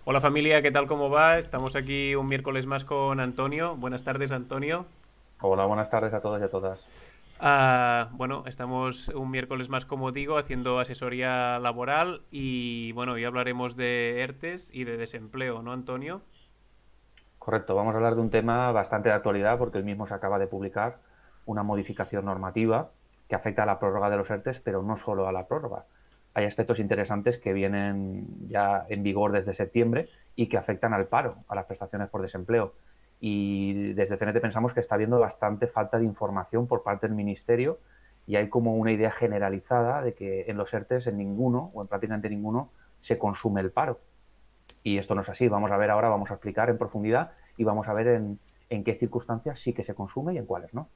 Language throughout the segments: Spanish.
Hola familia, ¿qué tal? ¿Cómo va? Estamos aquí un miércoles más con Antonio. Buenas tardes, Antonio. Hola, buenas tardes a todos y a todas. Bueno, estamos un miércoles más, como digo, haciendo asesoría laboral y bueno, hoy hablaremos de ERTES y de desempleo, ¿no, Antonio? Correcto, vamos a hablar de un tema bastante de actualidad porque el mismo se acaba de publicar una modificación normativa que afecta a la prórroga de los ERTES, pero no solo a la prórroga. Hay aspectos interesantes que vienen ya en vigor desde septiembre y que afectan al paro, a las prestaciones por desempleo. Y desde CNT pensamos que está habiendo bastante falta de información por parte del Ministerio y hay como una idea generalizada de que en los ERTES en ninguno o en prácticamente ninguno se consume el paro. Y esto no es así. Vamos a ver ahora, vamos a explicar en profundidad y vamos a ver en qué circunstancias sí que se consume y en cuáles no.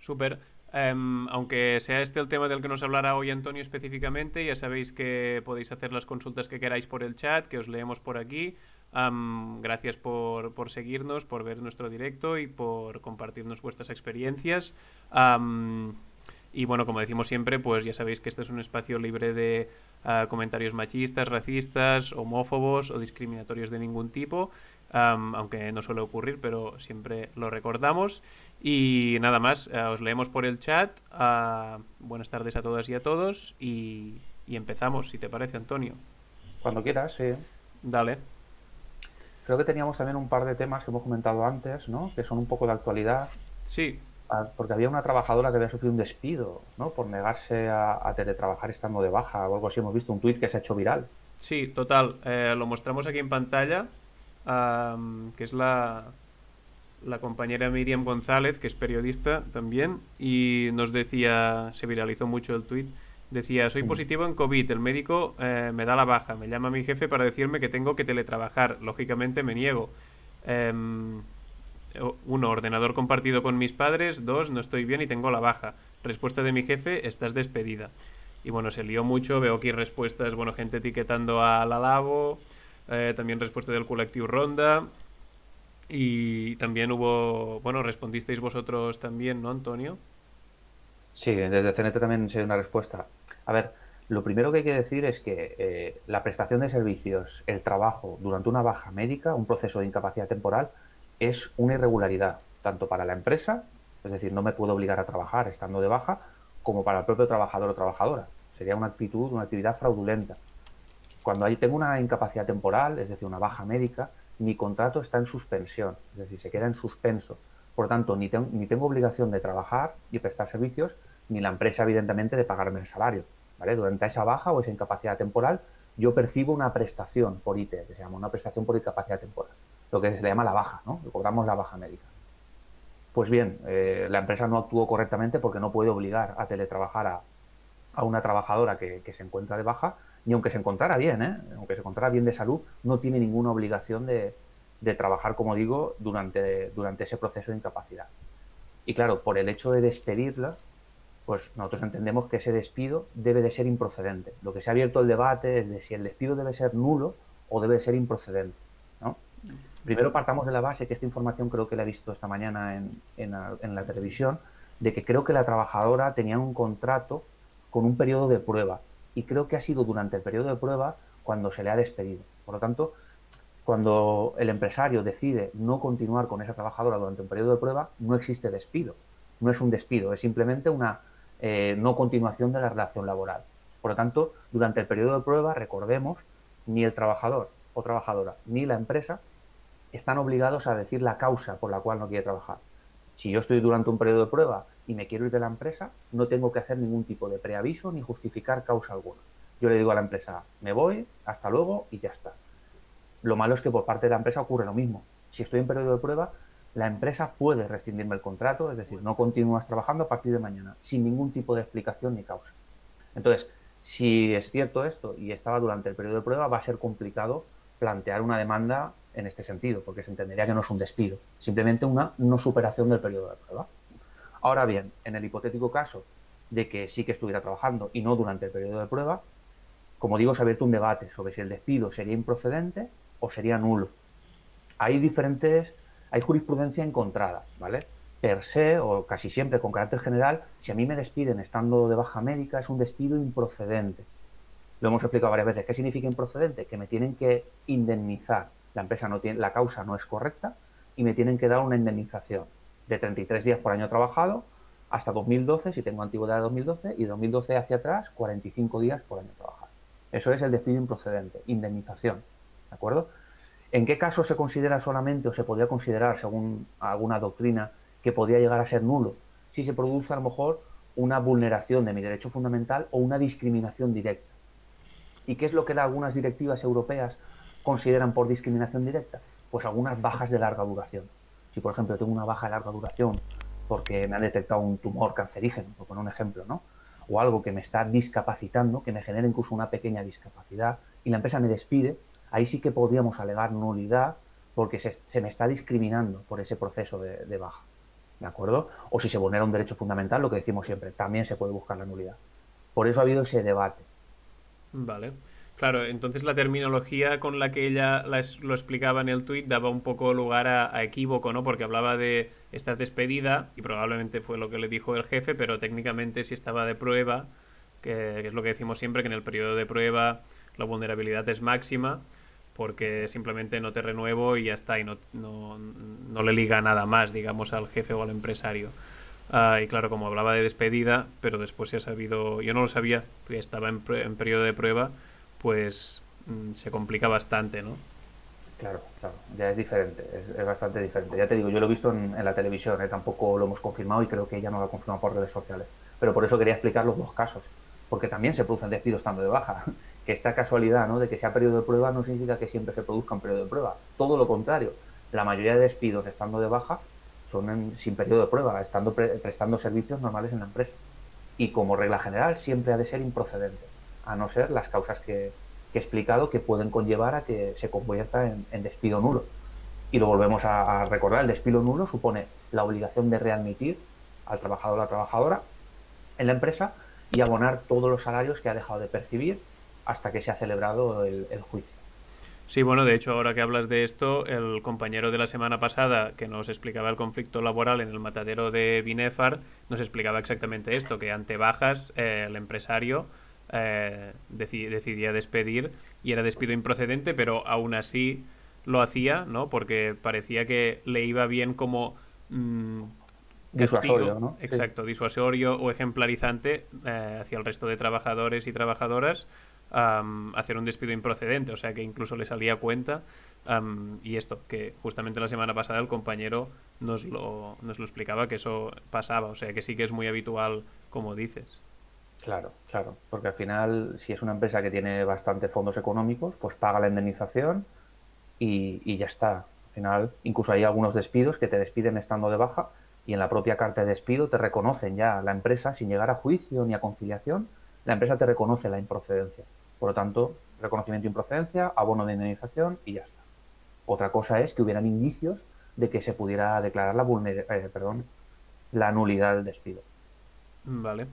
Súper. Aunque sea este el tema del que nos hablará hoy Antonio específicamente, ya sabéis que podéis hacer las consultas que queráis por el chat, que os leemos por aquí. Gracias por seguirnos, por ver nuestro directo y por compartirnos vuestras experiencias. Y bueno, como decimos siempre, pues ya sabéis que este es un espacio libre de comentarios machistas, racistas, homófobos o discriminatorios de ningún tipo, aunque no suele ocurrir, pero siempre lo recordamos. Y nada más, os leemos por el chat. Buenas tardes a todas y a todos y empezamos, si te parece, Antonio. Cuando quieras, sí. Dale. Creo que teníamos también un par de temas que hemos comentado antes, ¿no? Que son un poco de actualidad, Sí, porque había una trabajadora que había sufrido un despido, ¿no? Por negarse a teletrabajar estando de baja o algo así. Hemos visto un tuit que se ha hecho viral. sí, total. Lo mostramos aquí en pantalla, que es la compañera Miriam González, que es periodista también, y nos decía, se viralizó mucho el tuit, decía, soy Mm. positivo en COVID, el médico me da la baja, me llama mi jefe para decirme que tengo que teletrabajar, lógicamente me niego. Em, Uno, ordenador compartido con mis padres, dos, no estoy bien y tengo la baja. Respuesta de mi jefe, estás despedida. Y bueno, se lió mucho, veo aquí respuestas, bueno, gente etiquetando a la Labo, también respuesta del colectivo Ronda, y también hubo, bueno, respondisteis vosotros también, ¿no, Antonio? Sí, desde CNT también se dio una respuesta. A ver, lo primero que hay que decir es que la prestación de servicios, el trabajo durante una baja médica, un proceso de incapacidad temporal, es una irregularidad, tanto para la empresa, es decir, no me puedo obligar a trabajar estando de baja, como para el propio trabajador o trabajadora. Sería una actitud, una actividad fraudulenta. Cuando tengo una incapacidad temporal, es decir, una baja médica, mi contrato está en suspensión, es decir, se queda en suspenso. Por lo tanto, ni tengo obligación de trabajar y prestar servicios, ni la empresa, evidentemente, de pagarme el salario. ¿Vale? Durante esa baja o esa incapacidad temporal, yo percibo una prestación por IT, que se llama una prestación por incapacidad temporal, lo que se le llama la baja, ¿no? Le cobramos la baja médica. Pues bien, la empresa no actuó correctamente porque no puede obligar a teletrabajar a una trabajadora que se encuentra de baja, ni aunque se encontrara bien, aunque se encontrara bien de salud, no tiene ninguna obligación de trabajar, como digo, durante ese proceso de incapacidad. Y claro, por el hecho de despedirla, pues nosotros entendemos que ese despido debe de ser improcedente. Lo que se ha abierto el debate es de si el despido debe ser nulo o debe ser improcedente, ¿no? Primero partamos de la base, que esta información creo que la he visto esta mañana en la televisión, de que creo que la trabajadora tenía un contrato con un periodo de prueba y creo que ha sido durante el periodo de prueba cuando se le ha despedido. Por lo tanto, cuando el empresario decide no continuar con esa trabajadora durante un periodo de prueba, no existe despido. No es un despido, es simplemente una no continuación de la relación laboral. Por lo tanto, durante el periodo de prueba, recordemos, ni el trabajador o trabajadora ni la empresa están obligados a decir la causa por la cual no quiere trabajar. Si yo estoy durante un periodo de prueba y me quiero ir de la empresa, no tengo que hacer ningún tipo de preaviso ni justificar causa alguna. Yo le digo a la empresa, me voy, hasta luego y ya está. Lo malo es que por parte de la empresa ocurre lo mismo. Si estoy en periodo de prueba, la empresa puede rescindirme el contrato, es decir, no continúas trabajando a partir de mañana, sin ningún tipo de explicación ni causa. Entonces, si es cierto esto y estaba durante el periodo de prueba, va a ser complicado plantear una demanda en este sentido, porque se entendería que no es un despido, simplemente una no superación del periodo de prueba. Ahora bien, en el hipotético caso de que sí que estuviera trabajando y no durante el periodo de prueba, como digo, se ha abierto un debate sobre si el despido sería improcedente o sería nulo. Hay jurisprudencia encontrada, ¿vale? Per se, o casi siempre con carácter general, si a mí me despiden estando de baja médica, es un despido improcedente. Lo hemos explicado varias veces. ¿Qué significa improcedente? Que me tienen que indemnizar. La empresa no tiene, la causa no es correcta y me tienen que dar una indemnización de 33 días por año trabajado hasta 2012, si tengo antigüedad de 2012, y 2012 hacia atrás, 45 días por año trabajado. Eso es el despido improcedente, indemnización. ¿De acuerdo? ¿En qué caso se considera solamente o se podría considerar, según alguna doctrina, que podría llegar a ser nulo? Si se produce a lo mejor una vulneración de mi derecho fundamental o una discriminación directa. ¿Y qué es lo que algunas directivas europeas consideran por discriminación directa? Pues algunas bajas de larga duración. Si, por ejemplo, tengo una baja de larga duración porque me han detectado un tumor cancerígeno, por poner un ejemplo, ¿no? O algo que me está discapacitando, que me genera incluso una pequeña discapacidad, y la empresa me despide, ahí sí que podríamos alegar nulidad porque se me está discriminando por ese proceso de baja. ¿De acuerdo? O si se vulnera un derecho fundamental, lo que decimos siempre, también se puede buscar la nulidad. Por eso ha habido ese debate. Vale. Claro, entonces la terminología con la que ella lo explicaba en el tuit daba un poco lugar a equívoco, ¿no? Porque hablaba de estás despedida, y probablemente fue lo que le dijo el jefe, pero técnicamente si estaba de prueba, que es lo que decimos siempre, que en el periodo de prueba la vulnerabilidad es máxima, porque simplemente no te renuevo y ya está, y no le liga nada más, digamos, al jefe o al empresario. Y claro, como hablaba de despedida, pero después se ha sabido, yo no lo sabía, que estaba en periodo de prueba, pues se complica bastante, ¿no? Claro, claro, ya es diferente, es bastante diferente. Ya te digo, yo lo he visto en la televisión, tampoco lo hemos confirmado y creo que ella no lo ha confirmado por redes sociales. Pero por eso quería explicar los dos casos, porque también se producen despidos estando de baja. Que esta casualidad, ¿no?, de que sea periodo de prueba no significa que siempre se produzca un periodo de prueba. Todo lo contrario, la mayoría de despidos estando de baja son sin periodo de prueba, estando prestando servicios normales en la empresa. Y como regla general siempre ha de ser improcedente, a no ser las causas que he explicado que pueden conllevar a que se convierta en despido nulo. Y lo volvemos a recordar, el despido nulo supone la obligación de readmitir al trabajador o la trabajadora en la empresa y abonar todos los salarios que ha dejado de percibir hasta que se ha celebrado el juicio. Sí, bueno, de hecho, ahora que hablas de esto, el compañero de la semana pasada que nos explicaba el conflicto laboral en el matadero de Binefar, nos explicaba exactamente esto, que ante bajas el empresario decidía despedir y era despido improcedente, pero aún así lo hacía, ¿no? Porque parecía que le iba bien como castigo, Disuasorio, ¿no? Sí. exacto, disuasorio o ejemplarizante hacia el resto de trabajadores y trabajadoras hacer un despido improcedente, o sea que incluso le salía a cuenta. Y esto, que justamente la semana pasada el compañero nos lo explicaba que eso pasaba, o sea que sí que es muy habitual, como dices. Claro, claro, porque al final, si es una empresa que tiene bastante fondos económicos, pues paga la indemnización y ya está. Al final, incluso hay algunos despidos que te despiden estando de baja y en la propia carta de despido te reconocen ya la empresa, sin llegar a juicio ni a conciliación, la empresa te reconoce la improcedencia. Por lo tanto, reconocimiento de improcedencia, abono de indemnización y ya está. Otra cosa es que hubieran indicios de que se pudiera declarar la nulidad del despido. Vale.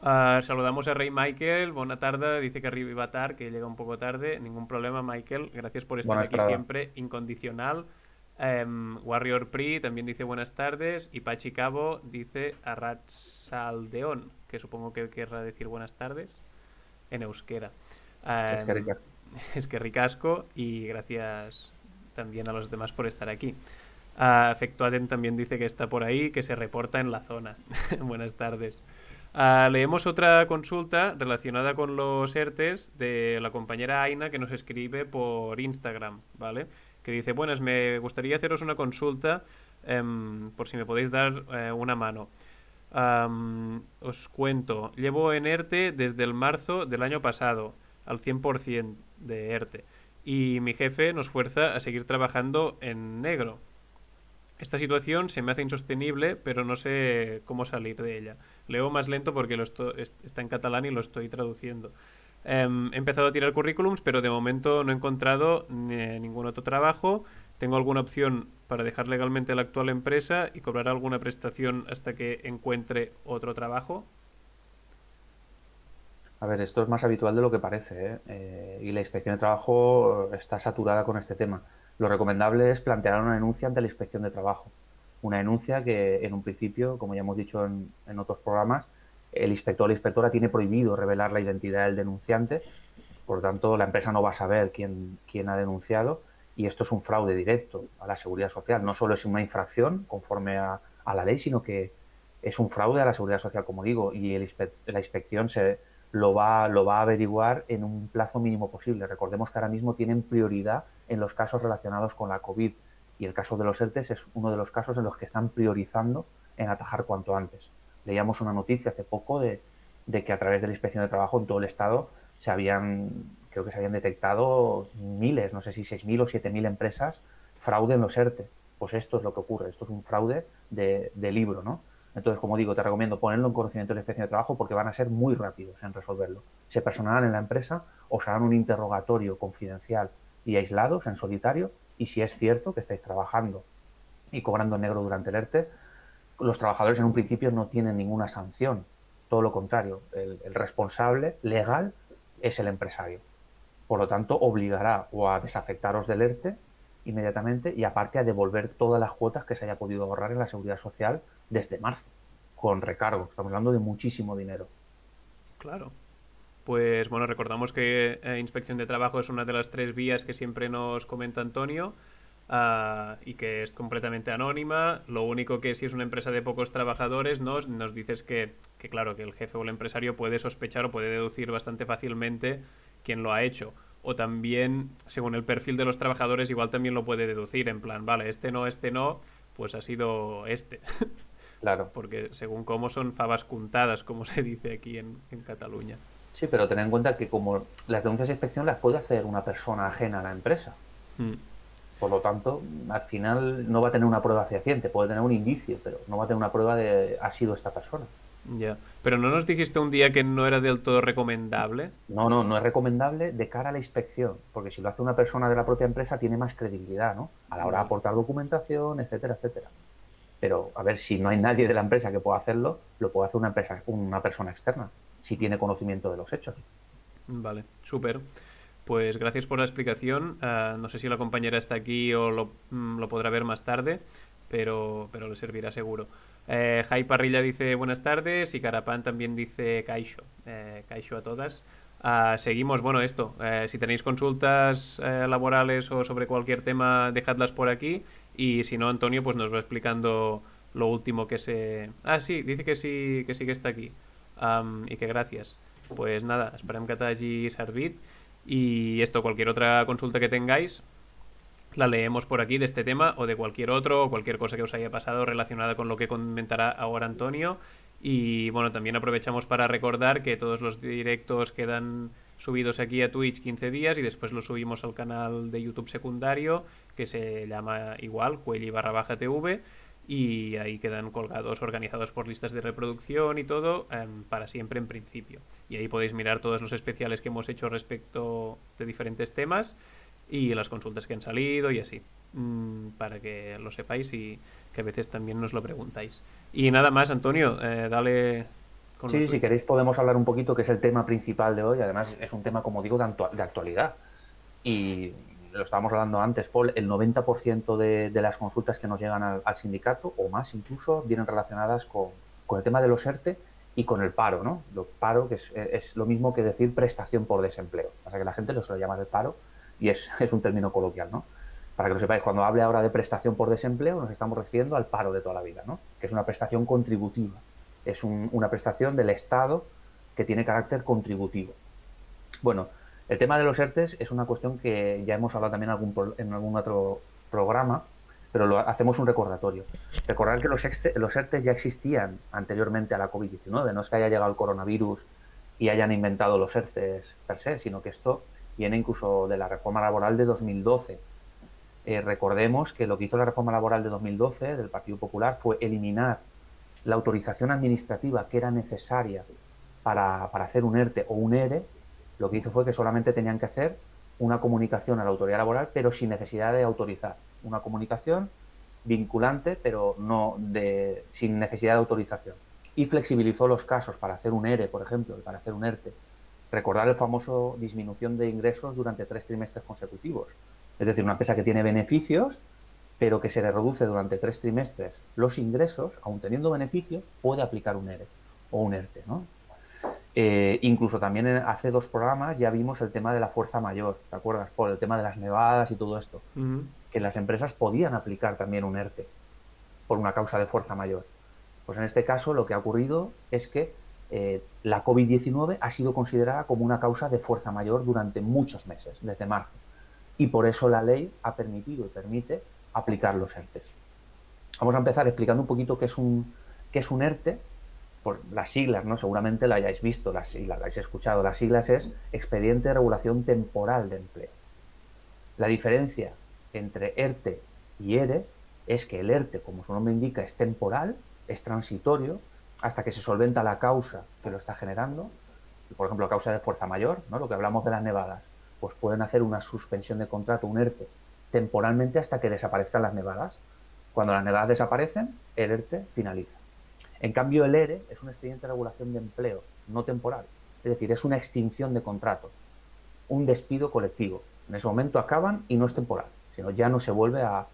Saludamos a Rey Michael, buena tarde, dice que arriba tard, que llega un poco tarde, ningún problema Michael, gracias por estar Buenas aquí tardes. siempre, incondicional. Warrior Pri también dice buenas tardes y Pachi Cabo dice Arratsaldeon, que supongo que querrá decir buenas tardes en euskera. Es que Um, rica. es que ricasco y gracias también a los demás por estar aquí. Efectuaten también dice que está por ahí, que se reporta en la zona. Buenas tardes. Leemos otra consulta relacionada con los ERTES de la compañera Aina que nos escribe por Instagram, ¿vale? Que dice, buenas, me gustaría haceros una consulta por si me podéis dar una mano. Os cuento, llevo en ERTE desde el marzo del año pasado, al 100% de ERTE, y mi jefe nos fuerza a seguir trabajando en negro. Esta situación se me hace insostenible, pero no sé cómo salir de ella. Leo más lento porque está en catalán y lo estoy traduciendo. He empezado a tirar currículums, pero de momento no he encontrado ningún otro trabajo. Tengo alguna opción para dejar legalmente la actual empresa y cobrar alguna prestación hasta que encuentre otro trabajo. A ver, esto es más habitual de lo que parece, ¿eh? Y la inspección de trabajo está saturada con este tema. Lo recomendable es plantear una denuncia ante la inspección de trabajo. Una denuncia que en un principio, como ya hemos dicho en otros programas, el inspector o la inspectora tiene prohibido revelar la identidad del denunciante, por lo tanto la empresa no va a saber quién ha denunciado, y esto es un fraude directo a la seguridad social. No solo es una infracción conforme a la ley, sino que es un fraude a la seguridad social, como digo, y la inspección lo va a averiguar en un plazo mínimo posible. Recordemos que ahora mismo tienen prioridad en los casos relacionados con la COVID, y el caso de los ERTES es uno de los casos en los que están priorizando en atajar cuanto antes. Leíamos una noticia hace poco de que a través de la Inspección de Trabajo en todo el Estado creo que se habían detectado miles, no sé si 6.000 o 7.000 empresas, fraude en los ERTE. Pues esto es lo que ocurre, esto es un fraude de libro, ¿no? Entonces, como digo, te recomiendo ponerlo en conocimiento de la Inspección de Trabajo porque van a ser muy rápidos en resolverlo. Se personarán en la empresa, os harán un interrogatorio confidencial y aislados, en solitario, y si es cierto que estáis trabajando y cobrando en negro durante el ERTE, los trabajadores en un principio no tienen ninguna sanción. Todo lo contrario, el responsable legal es el empresario. Por lo tanto, obligará o a desafectaros del ERTE inmediatamente y aparte a devolver todas las cuotas que se haya podido ahorrar en la seguridad social desde marzo, con recargo. Estamos hablando de muchísimo dinero. Claro. Pues bueno, recordamos que Inspección de Trabajo es una de las 3 vías que siempre nos comenta Antonio, y que es completamente anónima. Lo único que si es una empresa de pocos trabajadores nos dices que claro, que el jefe o el empresario puede sospechar o puede deducir bastante fácilmente quién lo ha hecho. O también, según el perfil de los trabajadores, igual también lo puede deducir, en plan, vale, este no, pues ha sido este. Claro. Porque según cómo son fabas cuntadas, como se dice aquí en Cataluña. Sí, pero ten en cuenta que como las denuncias de inspección las puede hacer una persona ajena a la empresa. Mm. Por lo tanto, al final no va a tener una prueba fehaciente, puede tener un indicio, pero no va a tener una prueba de ha sido esta persona. Ya. Pero no nos dijiste un día que no era del todo recomendable. No, no, no es recomendable de cara a la inspección, porque si lo hace una persona de la propia empresa tiene más credibilidad, ¿no? A la hora de Vale. aportar documentación, etcétera, etcétera. Pero, a ver, si no hay nadie de la empresa que pueda hacerlo, lo puede hacer una persona externa, si tiene conocimiento de los hechos. Vale, súper. Pues gracias por la explicación. No sé si la compañera está aquí o lo podrá ver más tarde, pero le servirá seguro. Jai Parrilla dice buenas tardes y Carapán también dice Caixo. Caixo a todas. Seguimos, bueno, esto. Si tenéis consultas laborales o sobre cualquier tema, dejadlas por aquí. Y si no, Antonio pues nos va explicando lo último que se... Ah, sí, dice que sí que está aquí. Y que gracias. Pues nada, esperem que t'hagi servit. Y esto, cualquier otra consulta que tengáis, la leemos por aquí de este tema o de cualquier otro, o cualquier cosa que os haya pasado relacionada con lo que comentará ahora Antonio. Y bueno, también aprovechamos para recordar que todos los directos quedan subidos aquí a Twitch 15 días y después los subimos al canal de YouTube secundario que se llama igual, Cuelli _TV, y ahí quedan colgados, organizados por listas de reproducción y todo, para siempre en principio. Y ahí podéis mirar todos los especiales que hemos hecho respecto de diferentes temas y las consultas que han salido y así, para que lo sepáis y que a veces también nos lo preguntáis. Y nada más, Antonio, dale con lo Sí, si tuyo. queréis podemos hablar un poquito, que es el tema principal de hoy. Además, es un tema, como digo, de actualidad. Y lo estábamos hablando antes, Paul, el 90% de las consultas que nos llegan al sindicato, o más incluso, vienen relacionadas con el tema de los ERTE y con el paro, ¿no? Lo paro, que es lo mismo que decir prestación por desempleo. O sea que la gente lo suele llamar el paro y es un término coloquial, ¿no? Para que lo sepáis, cuando hable ahora de prestación por desempleo, nos estamos refiriendo al paro de toda la vida, ¿no? Que es una prestación contributiva. Es una prestación del Estado que tiene carácter contributivo. Bueno, el tema de los ERTES es una cuestión que ya hemos hablado también en algún otro programa, pero hacemos un recordatorio. Recordar que los ERTES ya existían anteriormente a la COVID-19, no es que haya llegado el coronavirus y hayan inventado los ERTES per se, sino que esto viene incluso de la reforma laboral de 2012. Recordemos que lo que hizo la reforma laboral de 2012 del Partido Popular fue eliminar la autorización administrativa que era necesaria para hacer un ERTE o un ERE. Lo que hizo fue que solamente tenían que hacer una comunicación a la autoridad laboral, pero sin necesidad de autorizar. Una comunicación vinculante, pero sin necesidad de autorización. Y flexibilizó los casos para hacer un ERE, por ejemplo, y para hacer un ERTE. Recordar el famoso disminución de ingresos durante 3 trimestres consecutivos. Es decir, una empresa que tiene beneficios, pero que se le reduce durante 3 trimestres los ingresos, aun teniendo beneficios, puede aplicar un ERE. o un ERTE, ¿no? Incluso también hace 2 programas ya vimos el tema de la fuerza mayor, ¿te acuerdas? Por el tema de las nevadas y todo esto. Que las empresas podían aplicar también un ERTE por una causa de fuerza mayor. Pues en este caso lo que ha ocurrido es que la COVID-19 ha sido considerada como una causa de fuerza mayor durante muchos meses, desde marzo. Y por eso la ley ha permitido y permite aplicar los ERTEs. Vamos a empezar explicando un poquito qué es un ERTE, por las siglas, ¿no? Seguramente lo hayáis visto, las siglas, la hayáis escuchado. Las siglas es Expediente de Regulación Temporal de Empleo. La diferencia entre ERTE y ERE es que el ERTE, como su nombre indica, es temporal, es transitorio, hasta que se solventa la causa que lo está generando. Por ejemplo, la causa de fuerza mayor, ¿no? Lo que hablamos de las nevadas, pues pueden hacer una suspensión de contrato, un ERTE, temporalmente hasta que desaparezcan las nevadas. Cuando las nevadas desaparecen, el ERTE finaliza. En cambio, el ERE es un expediente de regulación de empleo, no temporal. Es decir, es una extinción de contratos, un despido colectivo. En ese momento acaban y no es temporal, sino ya no se vuelve a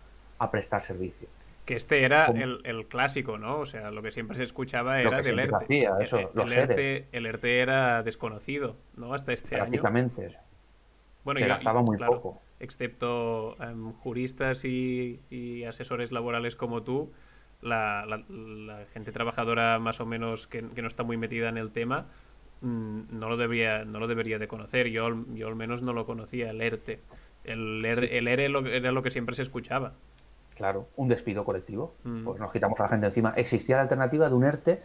prestar servicio. Que este era el clásico, ¿no? O sea, lo que siempre se escuchaba Lo era que del siempre se ERTE. hacía, eso, los EREs. El ERTE era desconocido, ¿no? Hasta este año. Prácticamente. Bueno, Se gastaba muy claro, poco. excepto juristas y asesores laborales como tú, la gente trabajadora más o menos que no está muy metida en el tema no lo debería de conocer. Yo al menos no lo conocía, el ERTE. Sí. El ERE era lo que siempre se escuchaba. Claro, un despido colectivo. Pues nos quitamos a la gente encima. Existía la alternativa de un ERTE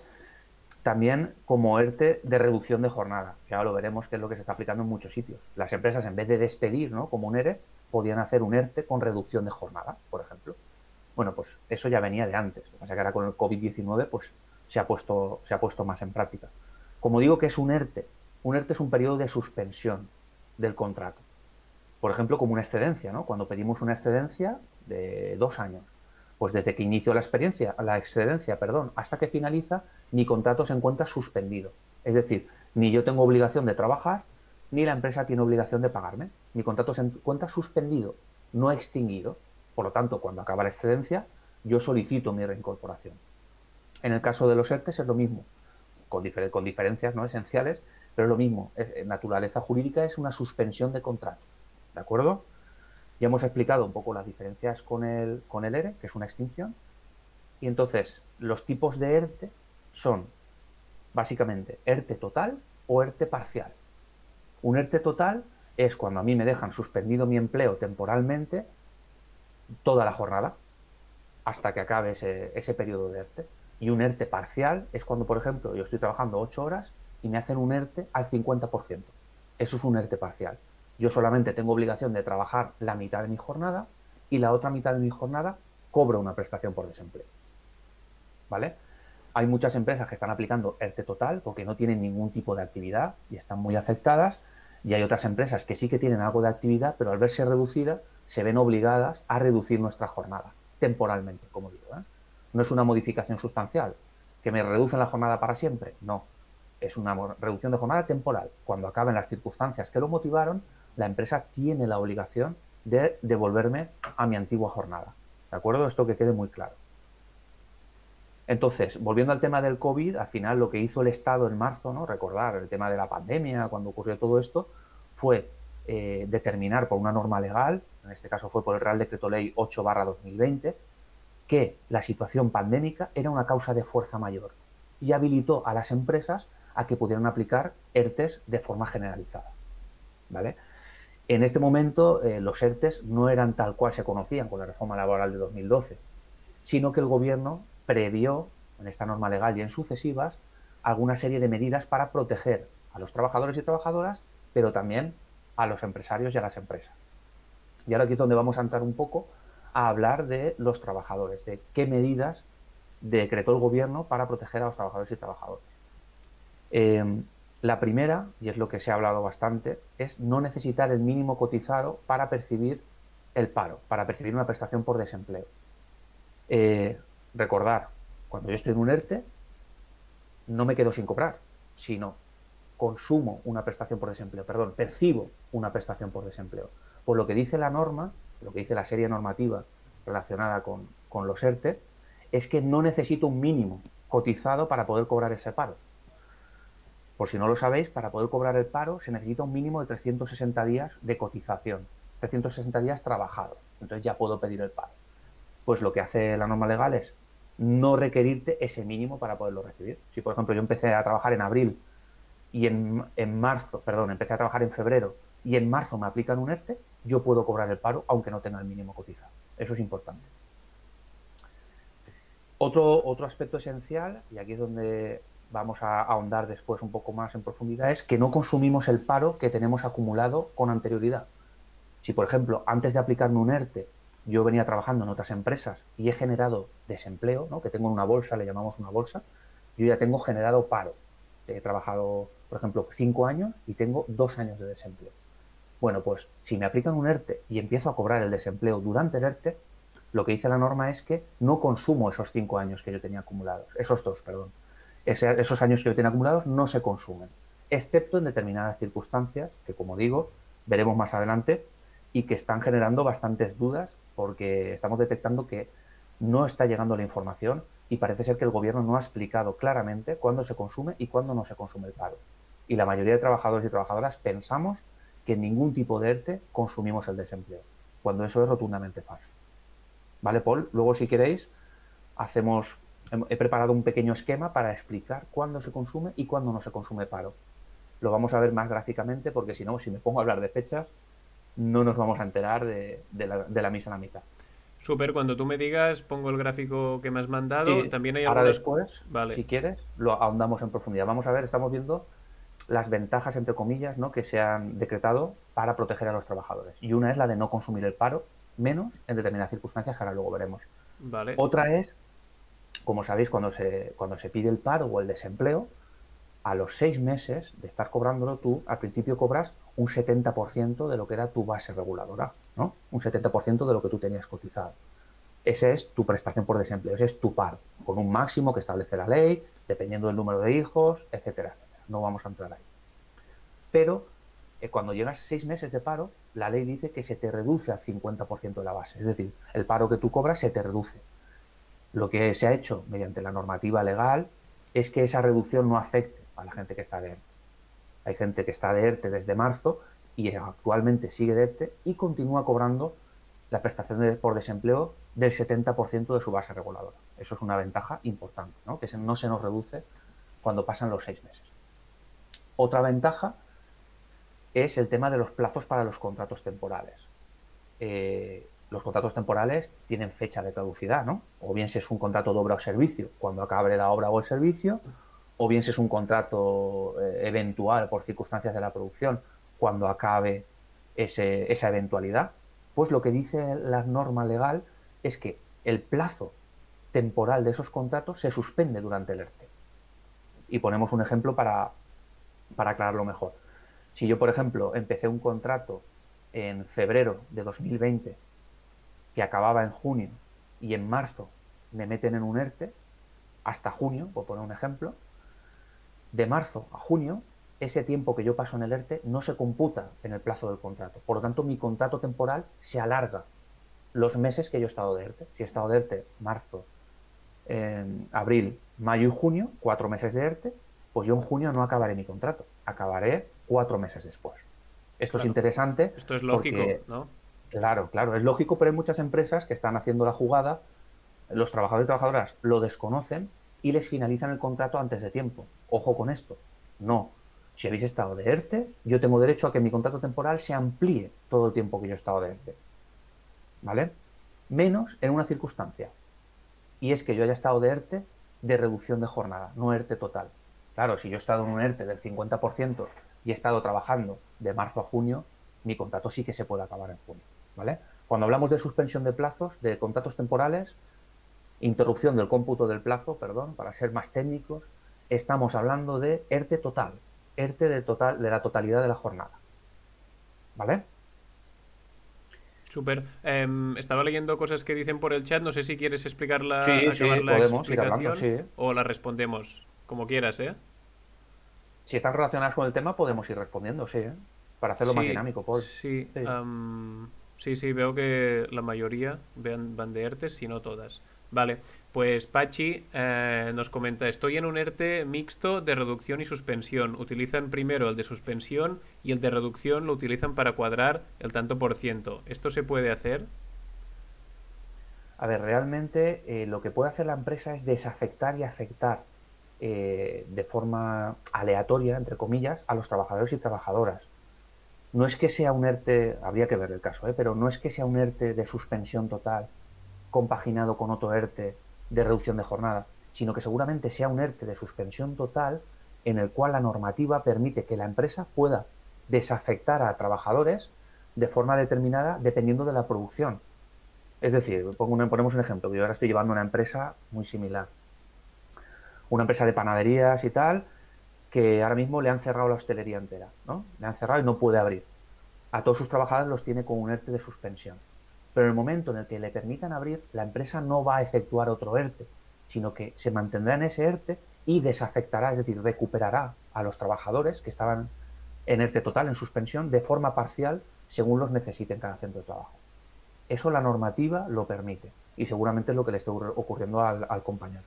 también como ERTE de reducción de jornada. Ya lo veremos, que es lo que se está aplicando en muchos sitios. Las empresas, en vez de despedir, ¿no?, como un ERE, podían hacer un ERTE con reducción de jornada, por ejemplo. Bueno, pues eso ya venía de antes. Lo que pasa es que ahora con el COVID-19 pues, se ha puesto más en práctica. Como digo que es un ERTE es un periodo de suspensión del contrato. Por ejemplo, como una excedencia, ¿no? Cuando pedimos una excedencia de 2 años, pues desde que inició la excedencia, hasta que finaliza, mi contrato se encuentra suspendido. Es decir, ni yo tengo obligación de trabajar, ni la empresa tiene obligación de pagarme. Mi contrato se encuentra suspendido, no extinguido. Por lo tanto, cuando acaba la excedencia, yo solicito mi reincorporación. En el caso de los ERTEs es lo mismo, con diferencias, ¿no?, esenciales, pero es lo mismo. Naturaleza jurídica es una suspensión de contrato. ¿De acuerdo? Ya hemos explicado un poco las diferencias con el ERE, que es una extinción. Y entonces, los tipos de ERTE son básicamente ERTE total o ERTE parcial. Un ERTE total es cuando a mí me dejan suspendido mi empleo temporalmente toda la jornada hasta que acabe ese periodo de ERTE. Y un ERTE parcial es cuando, por ejemplo, yo estoy trabajando 8 horas y me hacen un ERTE al 50%. Eso es un ERTE parcial. Yo solamente tengo obligación de trabajar la mitad de mi jornada y la otra mitad de mi jornada cobro una prestación por desempleo. ¿Vale? Hay muchas empresas que están aplicando ERTE total porque no tienen ningún tipo de actividad y están muy afectadas, y hay otras empresas que sí que tienen algo de actividad, pero al verse reducida se ven obligadas a reducir nuestra jornada, temporalmente, como digo, ¿eh? No es una modificación sustancial, que me reducen la jornada para siempre, no. Es una reducción de jornada temporal. Cuando acaben las circunstancias que lo motivaron, la empresa tiene la obligación de devolverme a mi antigua jornada. ¿De acuerdo? Esto que quede muy claro. Entonces, volviendo al tema del COVID, al final lo que hizo el Estado en marzo, ¿no?, recordar el tema de la pandemia, cuando ocurrió todo esto, fue determinar por una norma legal, en este caso fue por el Real Decreto Ley 8/2020, que la situación pandémica era una causa de fuerza mayor y habilitó a las empresas a que pudieran aplicar ERTEs de forma generalizada. ¿Vale? En este momento los ERTEs no eran tal cual se conocían con la reforma laboral de 2012, sino que el gobierno previó en esta norma legal y en sucesivas alguna serie de medidas para proteger a los trabajadores y trabajadoras, pero también a los empresarios y a las empresas. Y ahora aquí es donde vamos a entrar un poco a hablar de los trabajadores, de qué medidas decretó el gobierno para proteger a los trabajadores y trabajadoras. La primera, y es lo que se ha hablado bastante, es no necesitar el mínimo cotizado para percibir el paro, para percibir una prestación por desempleo. Recordar, cuando yo estoy en un ERTE, no me quedo sin cobrar, sino percibo una prestación por desempleo. Por lo que dice la norma, lo que dice la serie normativa relacionada con los ERTE, es que no necesito un mínimo cotizado para poder cobrar ese paro. Por si no lo sabéis, para poder cobrar el paro se necesita un mínimo de 360 días de cotización, 360 días trabajados. Entonces ya puedo pedir el paro. Pues lo que hace la norma legal es no requerirte ese mínimo para poderlo recibir. Si, por ejemplo, yo empecé a trabajar en abril y empecé a trabajar en febrero y en marzo me aplican un ERTE, yo puedo cobrar el paro aunque no tenga el mínimo cotizado. Eso es importante. Otro aspecto esencial, y aquí es donde vamos a ahondar después un poco más en profundidad, es que no consumimos el paro que tenemos acumulado con anterioridad. Si, por ejemplo, antes de aplicarme un ERTE, yo venía trabajando en otras empresas y he generado desempleo, ¿no? Que tengo en una bolsa, le llamamos una bolsa, yo ya tengo generado paro. He trabajado, por ejemplo, 5 años y tengo 2 años de desempleo. Bueno, pues si me aplican un ERTE y empiezo a cobrar el desempleo durante el ERTE, lo que dice la norma es que no consumo esos 5 años que yo tenía acumulados, esos 2, perdón. Esos años que yo tenía acumulados no se consumen, excepto en determinadas circunstancias que, como digo, veremos más adelante y que están generando bastantes dudas porque estamos detectando que no está llegando la información y parece ser que el gobierno no ha explicado claramente cuándo se consume y cuándo no se consume el paro. Y la mayoría de trabajadores y trabajadoras pensamos que en ningún tipo de ERTE consumimos el desempleo, cuando eso es rotundamente falso. ¿Vale, Paul? Luego, si queréis, he preparado un pequeño esquema para explicar cuándo se consume y cuándo no se consume paro. Lo vamos a ver más gráficamente porque si no, si me pongo a hablar de fechas, no nos vamos a enterar de la misa a la mitad. Súper, cuando tú me digas, pongo el gráfico que me has mandado. Sí, También hay ahora algunas... después, Vale, si quieres, lo ahondamos en profundidad. Vamos a ver, estamos viendo las ventajas, entre comillas, ¿no? Que se han decretado para proteger a los trabajadores. Y una es la de no consumir el paro, menos en determinadas circunstancias que ahora luego veremos. vale. Otra es, como sabéis, cuando se pide el paro o el desempleo, a los 6 meses de estar cobrándolo tú, al principio cobras un 70% de lo que era tu base reguladora, ¿no? Un 70% de lo que tú tenías cotizado. Esa es tu prestación por desempleo, ese es tu paro, con un máximo que establece la ley, dependiendo del número de hijos, etcétera, etcétera. No vamos a entrar ahí. Pero cuando llegas a 6 meses de paro, la ley dice que se te reduce al 50% de la base. Es decir, el paro que tú cobras se te reduce. Lo que se ha hecho mediante la normativa legal es que esa reducción no afecte a la gente que está de ERTE. Hay gente que está de ERTE desde marzo y actualmente sigue de ERTE y continúa cobrando la prestación por desempleo del 70% de su base reguladora. Eso es una ventaja importante, ¿no? Que no se nos reduce cuando pasan los 6 meses. Otra ventaja es el tema de los plazos para los contratos temporales. Los contratos temporales tienen fecha de caducidad, ¿no? O bien si es un contrato de obra o servicio, cuando acabe la obra o el servicio, o bien si es un contrato eventual por circunstancias de la producción, cuando acabe esa eventualidad. Pues lo que dice la norma legal es que el plazo temporal de esos contratos se suspende durante el ERTE. Y ponemos un ejemplo para aclararlo mejor. Si yo, por ejemplo, empecé un contrato en febrero de 2020 que acababa en junio y en marzo me meten en un ERTE, hasta junio, por poner un ejemplo, de marzo a junio, ese tiempo que yo paso en el ERTE no se computa en el plazo del contrato. Por lo tanto, mi contrato temporal se alarga los meses que yo he estado de ERTE. Si he estado de ERTE marzo, abril, mayo y junio, 4 meses de ERTE, pues yo en junio no acabaré mi contrato, acabaré 4 meses después. Esto Claro. es interesante. Esto es lógico, porque, ¿no? claro, es lógico, pero hay muchas empresas que están haciendo la jugada, los trabajadores y trabajadoras lo desconocen y les finalizan el contrato antes de tiempo. Ojo con esto. No. Si habéis estado de ERTE, yo tengo derecho a que mi contrato temporal se amplíe todo el tiempo que yo he estado de ERTE. ¿Vale? Menos en una circunstancia. Y es que yo haya estado de ERTE de reducción de jornada, no ERTE total. Claro, si yo he estado en un ERTE del 50% y he estado trabajando de marzo a junio, mi contrato sí que se puede acabar en junio. ¿Vale? Cuando hablamos de suspensión de plazos, de contratos temporales, interrupción del cómputo del plazo, perdón, para ser más técnicos, estamos hablando de ERTE total, ERTE de la totalidad de la jornada. ¿Vale? Súper. Estaba leyendo cosas que dicen por el chat. No sé si quieres Sí, acabar sí, la podemos ir hablando, explicación sí. o la respondemos. Como quieras, ¿eh? Si están relacionadas con el tema, podemos ir respondiendo, sí, ¿eh? Para hacerlo más Sí, dinámico, Paul. sí. Sí. Sí, sí, veo que la mayoría van de ERTES, si no todas. Vale, pues Pachi nos comenta, estoy en un ERTE mixto de reducción y suspensión. Utilizan primero el de suspensión y el de reducción lo utilizan para cuadrar el tanto por ciento. ¿Esto se puede hacer? A ver, realmente lo que puede hacer la empresa es desafectar y afectar de forma aleatoria, entre comillas, a los trabajadores y trabajadoras. No es que sea un ERTE, habría que ver el caso, pero no es que sea un ERTE de suspensión total compaginado con otro ERTE de reducción de jornada, sino que seguramente sea un ERTE de suspensión total en el cual la normativa permite que la empresa pueda desafectar a trabajadores de forma determinada dependiendo de la producción. Es decir, ponemos un ejemplo, yo ahora estoy llevando una empresa muy similar, una empresa de panaderías y tal, que ahora mismo le han cerrado la hostelería entera, ¿no? Le han cerrado y no puede abrir. A todos sus trabajadores los tiene con un ERTE de suspensión. Pero en el momento en el que le permitan abrir, la empresa no va a efectuar otro ERTE, sino que se mantendrá en ese ERTE y desafectará, es decir, recuperará a los trabajadores que estaban en ERTE total, en suspensión, de forma parcial, según los necesite en cada centro de trabajo. Eso la normativa lo permite y seguramente es lo que le está ocurriendo al compañero.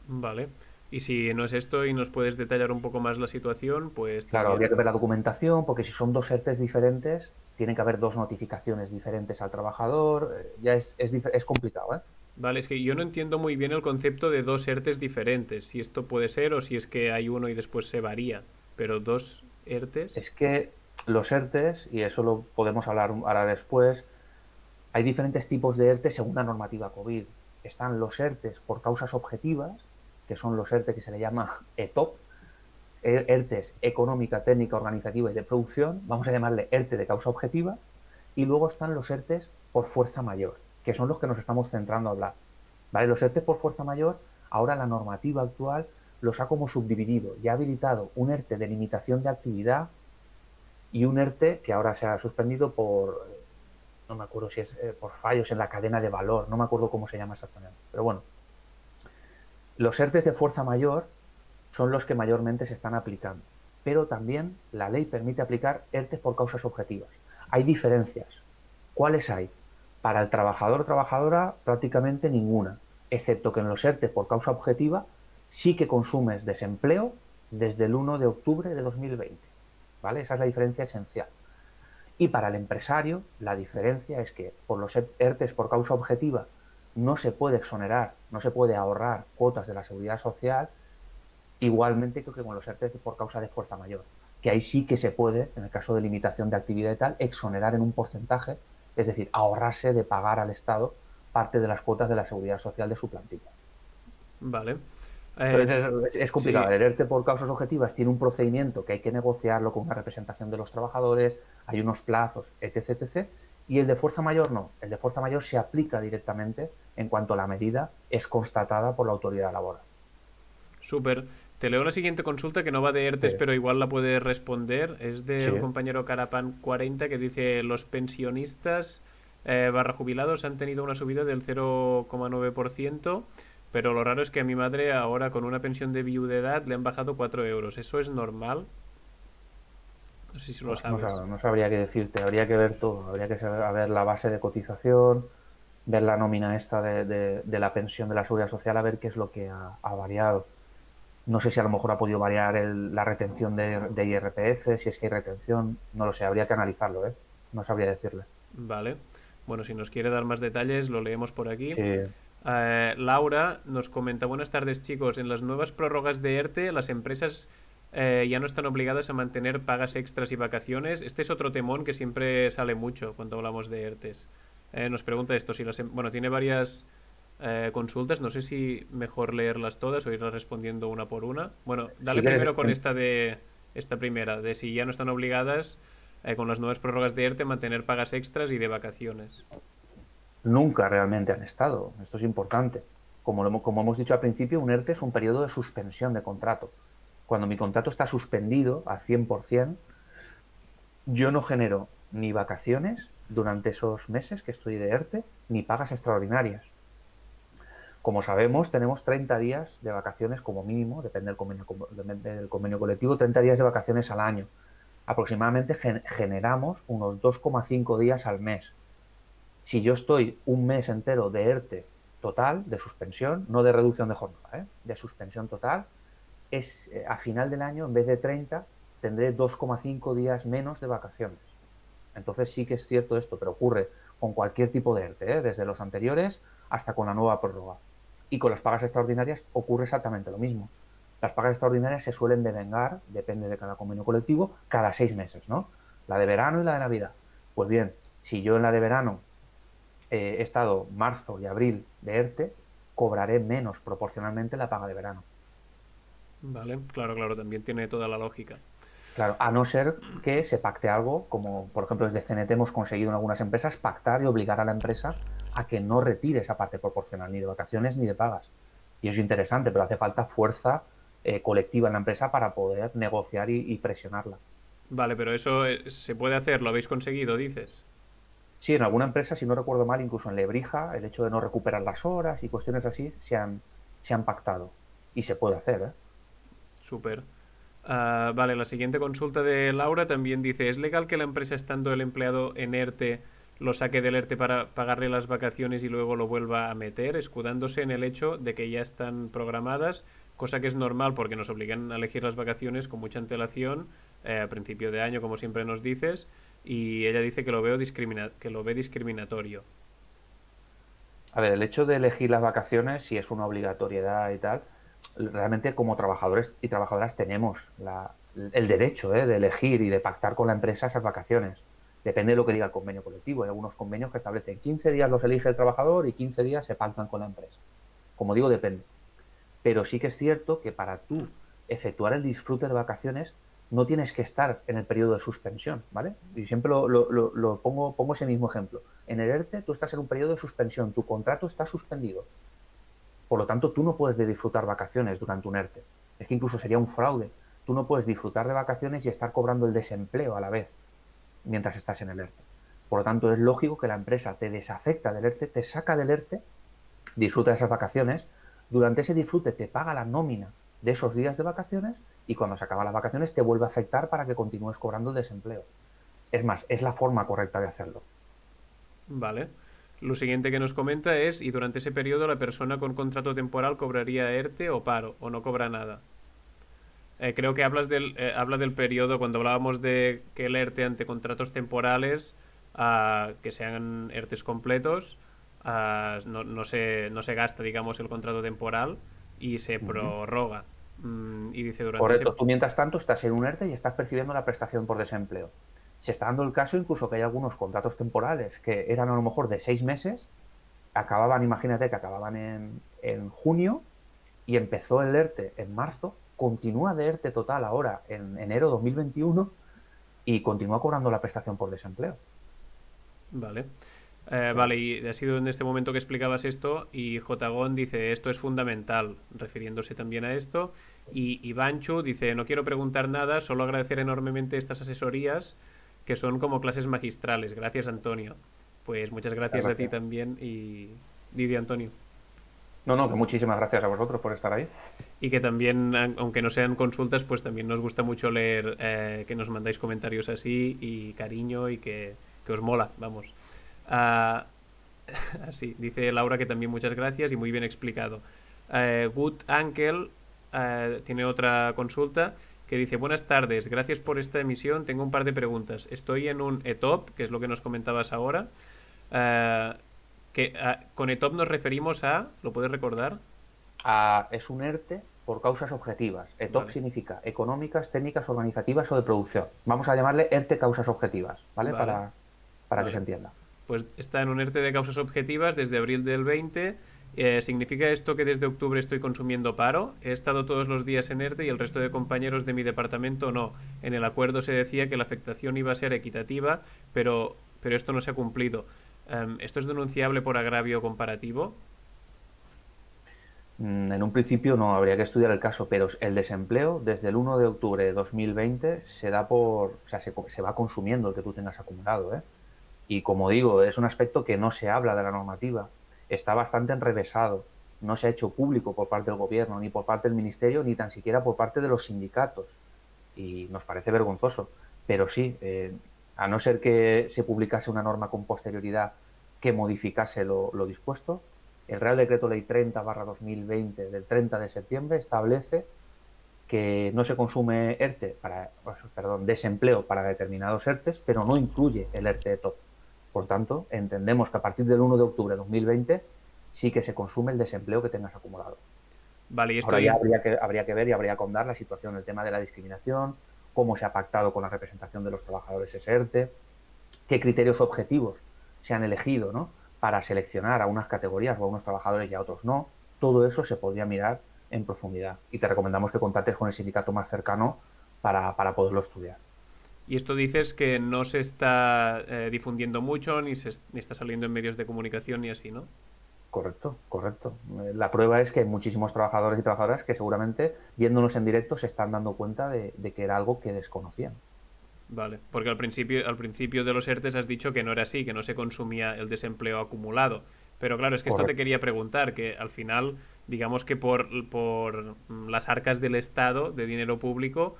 Vale. Y si no es esto y nos puedes detallar un poco más la situación, pues Claro, habría también. que ver la documentación, porque si son dos ERTEs diferentes, tienen que haber dos notificaciones diferentes al trabajador. Ya es complicado, ¿eh? Vale, es que yo no entiendo muy bien el concepto de dos ERTES diferentes, si esto puede ser o si es que hay uno y después se varía, pero dos ERTES. Es que los ERTEs, y eso lo podemos hablar ahora después, hay diferentes tipos de ERTE según la normativa COVID. Están los ERTEs por causas objetivas, que son los ERTE que se le llama ETOP, ERTEs económica, técnica, organizativa y de producción, vamos a llamarle ERTE de causa objetiva, y luego están los ERTEs por fuerza mayor, que son los que nos estamos centrando a hablar. ¿Vale? Los ERTE por fuerza mayor, ahora la normativa actual los ha como subdividido y ha habilitado un ERTE de limitación de actividad y un ERTE que ahora se ha suspendido por, no me acuerdo si es por fallos en la cadena de valor, no me acuerdo cómo se llama exactamente, pero bueno, los ERTEs de fuerza mayor son los que mayormente se están aplicando, pero también la ley permite aplicar ERTEs por causas objetivas. Hay diferencias. ¿Cuáles hay? Para el trabajador o trabajadora prácticamente ninguna, excepto que en los ERTEs por causa objetiva sí que consumes desempleo desde el 1 de octubre de 2020. ¿Vale? Esa es la diferencia esencial. Y para el empresario, la diferencia es que por los ERTEs por causa objetiva no se puede exonerar, no se puede ahorrar cuotas de la seguridad social, igualmente que con los ERTEs por causa de fuerza mayor, que ahí sí que se puede, en el caso de limitación de actividad y tal, exonerar en un porcentaje, es decir, ahorrarse de pagar al Estado parte de las cuotas de la seguridad social de su plantilla. Vale. Entonces es complicado. Sí, El ERTE por causas objetivas tiene un procedimiento que hay que negociarlo con una representación de los trabajadores, hay unos plazos, etc, etc. Y el de fuerza mayor no. El de fuerza mayor se aplica directamente en cuanto la medida es constatada por la autoridad laboral. súper. Te leo la siguiente consulta que no va de Sí, ERTES, pero igual la puedes responder. Es del sí. compañero Carapan40 que dice: los pensionistas barra jubilados han tenido una subida del 0,9%, pero lo raro es que a mi madre ahora con una pensión de viudedad le han bajado 4 euros. ¿Eso es normal? No sé si lo No, sabes. no sabría qué decirte, habría que ver todo, habría que saber, a ver la base de cotización, ver la nómina esta de la pensión de la seguridad social, a ver qué es lo que ha variado. No sé si a lo mejor ha podido variar la retención de IRPF, si es que hay retención, no lo sé, habría que analizarlo, ¿eh? No sabría decirle. Vale. Bueno, si nos quiere dar más detalles, lo leemos por aquí. Sí, Laura nos comenta: buenas tardes chicos, en las nuevas prórrogas de ERTE las empresas ya no están obligadas a mantener pagas extras y vacaciones. Este es otro temón que siempre sale mucho cuando hablamos de ERTES. Nos pregunta esto, si bueno, tiene varias consultas, no sé si mejor leerlas todas o irlas respondiendo una por una. Bueno, si dale quieres, primero con esta primera, de si ya no están obligadas con las nuevas prórrogas de ERTE mantener pagas extras y de vacaciones. nunca realmente han estado, esto es importante. Como hemos dicho al principio, un ERTE es un periodo de suspensión de contrato. Cuando mi contrato está suspendido al 100%, yo no genero ni vacaciones durante esos meses que estoy de ERTE, ni pagas extraordinarias. Como sabemos, tenemos 30 días de vacaciones como mínimo, depende del convenio colectivo, 30 días de vacaciones al año. Aproximadamente generamos unos 2,5 días al mes. Si yo estoy un mes entero de ERTE total, de suspensión, no de reducción de jornada, de suspensión total, a final del año, en vez de 30, tendré 2,5 días menos de vacaciones. Entonces sí que es cierto esto, pero ocurre con cualquier tipo de ERTE, desde los anteriores hasta con la nueva prórroga. Y con las pagas extraordinarias ocurre exactamente lo mismo. Las pagas extraordinarias se suelen devengar, depende de cada convenio colectivo, cada 6 meses, ¿no? La de verano y la de Navidad. Pues bien, si yo en la de verano he estado marzo y abril de ERTE, cobraré menos proporcionalmente la paga de verano. Vale, claro, claro, también tiene toda la lógica. Claro, a no ser que se pacte algo, como por ejemplo desde CNT hemos conseguido en algunas empresas pactar y obligar a la empresa a que no retire esa parte proporcional, ni de vacaciones ni de pagas. Y eso es interesante, pero hace falta fuerza colectiva en la empresa para poder negociar y presionarla. Vale, pero eso se puede hacer, lo habéis conseguido, dices. Sí, en alguna empresa, si no recuerdo mal, incluso en Lebrija, el hecho de no recuperar las horas y cuestiones así se han pactado. Y se puede hacer, ¿eh? Súper. Vale, la siguiente consulta de Laura también dice, ¿es legal que la empresa estando el empleado en ERTE lo saque del ERTE para pagarle las vacaciones y luego lo vuelva a meter, escudándose en el hecho de que ya están programadas, cosa que es normal porque nos obligan a elegir las vacaciones con mucha antelación a principio de año, como siempre nos dices, y ella dice que que lo ve discriminatorio. A ver, el hecho de elegir las vacaciones, si es una obligatoriedad y tal, realmente como trabajadores y trabajadoras tenemos el derecho de elegir y de pactar con la empresa esas vacaciones. Depende de lo que diga el convenio colectivo. Hay algunos convenios que establecen 15 días los elige el trabajador y 15 días se pactan con la empresa. Como digo, depende. Pero sí que es cierto que para tú efectuar el disfrute de vacaciones no tienes que estar en el periodo de suspensión, ¿vale? Y siempre pongo ese mismo ejemplo. En el ERTE tú estás en un periodo de suspensión, tu contrato está suspendido. Por lo tanto, tú no puedes disfrutar vacaciones durante un ERTE. Es que incluso sería un fraude. Tú no puedes disfrutar de vacaciones y estar cobrando el desempleo a la vez mientras estás en el ERTE. Por lo tanto, es lógico que la empresa te desafecta del ERTE, te saca del ERTE, disfruta de esas vacaciones, durante ese disfrute te paga la nómina de esos días de vacaciones y cuando se acaban las vacaciones te vuelve a afectar para que continúes cobrando el desempleo. Es más, es la forma correcta de hacerlo. Vale. Lo siguiente que nos comenta es, y durante ese periodo la persona con contrato temporal cobraría ERTE o paro, o no cobra nada. Creo que habla del periodo cuando hablábamos de que el ERTE ante contratos temporales, que sean ERTEs completos, no se gasta, digamos, el contrato temporal y se Uh -huh. prorroga. Y dice durante ese... Correcto. Tú, mientras tanto, estás en un ERTE y estás percibiendo la prestación por desempleo. Se está dando el caso incluso que hay algunos contratos temporales que eran a lo mejor de 6 meses, acababan, imagínate que acababan en junio y empezó el ERTE en marzo, continúa de ERTE total ahora en enero 2021 y continúa cobrando la prestación por desempleo. Vale. Claro. Vale, y ha sido en este momento que explicabas esto y Jotagón dice esto es fundamental, refiriéndose también a esto. Y Banchu dice no quiero preguntar nada, solo agradecer enormemente estas asesorías que son como clases magistrales. Gracias, Antonio. Pues muchas Muchas gracias a ti gracias. también y Didi Antonio. No, no, que muchísimas gracias a vosotros por estar ahí. Y que también, aunque no sean consultas, pues también nos gusta mucho leer que nos mandáis comentarios así y cariño y que os mola, vamos. Uh, Así, dice Laura que también muchas gracias y muy bien explicado. Good Uncle tiene otra consulta que dice buenas tardes, gracias por esta emisión, tengo un par de preguntas. Estoy en un ETOP, que es lo que nos comentabas ahora. Eh, con ETOP nos referimos a, ¿lo puedes recordar? Es un ERTE por causas objetivas. ETOP Vale, significa económicas, técnicas, organizativas o de producción. Vamos a llamarle ERTE causas objetivas, ¿vale? vale, Para que se vale. entienda. Pues está en un ERTE de causas objetivas desde abril del 20. ¿Significa esto que desde octubre estoy consumiendo paro? He estado todos los días en ERTE y el resto de compañeros de mi departamento no. En el acuerdo se decía que la afectación iba a ser equitativa, pero esto no se ha cumplido. ¿Esto es denunciable por agravio comparativo? En un principio no habría que estudiar el caso, pero el desempleo desde el 1 de octubre de 2020 se da o sea, se va consumiendo el que tú tengas acumulado, ¿eh? Y como digo, es un aspecto que no se habla de la normativa. Está bastante enrevesado. No se ha hecho público por parte del gobierno, ni por parte del ministerio, ni tan siquiera por parte de los sindicatos. Y nos parece vergonzoso. Pero sí, a no ser que se publicase una norma con posterioridad que modificase lo dispuesto. El Real Decreto Ley 30/2020 del 30 de septiembre establece que no se consume desempleo para determinados ERTES, pero no incluye el ERTE de top. Por tanto, entendemos que a partir del 1 de octubre de 2020 sí que se consume el desempleo que tengas acumulado. Vale, y esto Ahora ya dice... habría que ver y habría que ahondar la situación, el tema de la discriminación, cómo se ha pactado con la representación de los trabajadores ese ERTE, qué criterios objetivos se han elegido, ¿no?, para seleccionar a unas categorías o a unos trabajadores y a otros no. Todo eso se podría mirar en profundidad y te recomendamos que contactes con el sindicato más cercano para poderlo estudiar. Y esto dices que no se está difundiendo mucho, ni está saliendo en medios de comunicación ni así, ¿no? Correcto, correcto. La prueba es que hay muchísimos trabajadores y trabajadoras que seguramente, viéndonos en directo, se están dando cuenta de que era algo que desconocían. Vale, porque al principio de los ERTES has dicho que no era así, que no se consumía el desempleo acumulado. Pero claro, es que esto te Correcto. quería preguntar, que al final, digamos que por las arcas del Estado, de dinero público,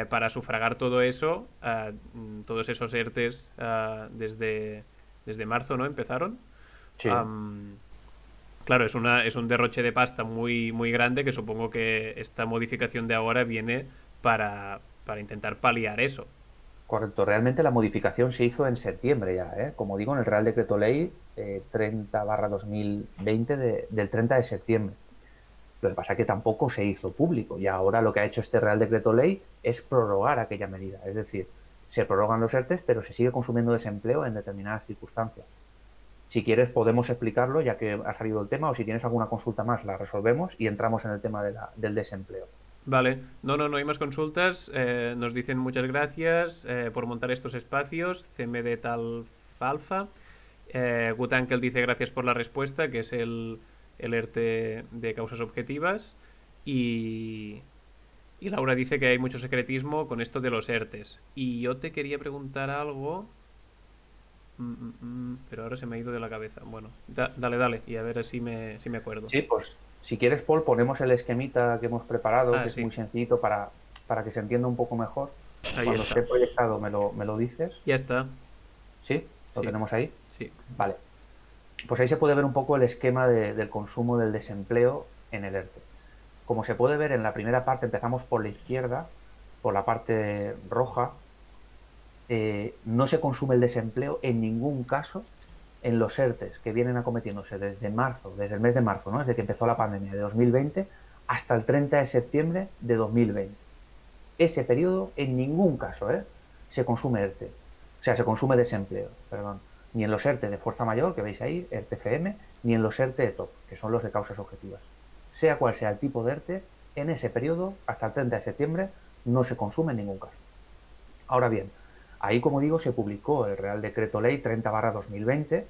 para sufragar todo eso, todos esos ERTES desde marzo, ¿no? Empezaron. Sí. Claro, es un derroche de pasta muy, muy grande que supongo que esta modificación de ahora viene para intentar paliar eso. Correcto, realmente la modificación se hizo en septiembre ya, ¿eh? Como digo, en el Real Decreto Ley 30/2020 del 30 de septiembre. Lo que pasa es que tampoco se hizo público y ahora lo que ha hecho este Real Decreto Ley es prorrogar aquella medida. Es decir, se prorrogan los ERTES, pero se sigue consumiendo desempleo en determinadas circunstancias. Si quieres podemos explicarlo ya que ha salido el tema, o si tienes alguna consulta más la resolvemos y entramos en el tema del desempleo. Vale, no hay más consultas. Nos dicen muchas gracias por montar estos espacios. CMD tal Falfa. Gutankel dice gracias por la respuesta, que es el ERTE de causas objetivas. Y, y Laura dice que hay mucho secretismo con esto de los ERTES. Y yo te quería preguntar algo, pero ahora se me ha ido de la cabeza. Bueno, dale, y a ver si me acuerdo. Sí, pues si quieres, Paul, ponemos el esquemita que hemos preparado, Ah, que es muy sí, sencillito para que se entienda un poco mejor. ahí Cuando está. esté proyectado me lo dices. Ya está. ¿Sí? ¿Lo Sí, tenemos ahí? sí. Vale. Pues ahí se puede ver un poco el esquema del consumo del desempleo en el ERTE. Como se puede ver en la primera parte, empezamos por la izquierda, por la parte roja. No se consume el desempleo en ningún caso en los ERTES que vienen acometiéndose desde marzo, desde el mes de marzo, ¿no?, desde que empezó la pandemia de 2020 hasta el 30 de septiembre de 2020. Ese periodo en ningún caso se consume ERTE, o sea, se consume desempleo, perdón, ni en los ERTE de fuerza mayor, que veis ahí, ERTE-FM, ni en los ERTE de top, que son los de causas objetivas. Sea cual sea el tipo de ERTE, en ese periodo, hasta el 30 de septiembre, no se consume en ningún caso. Ahora bien, ahí, como digo, se publicó el Real Decreto Ley 30/2020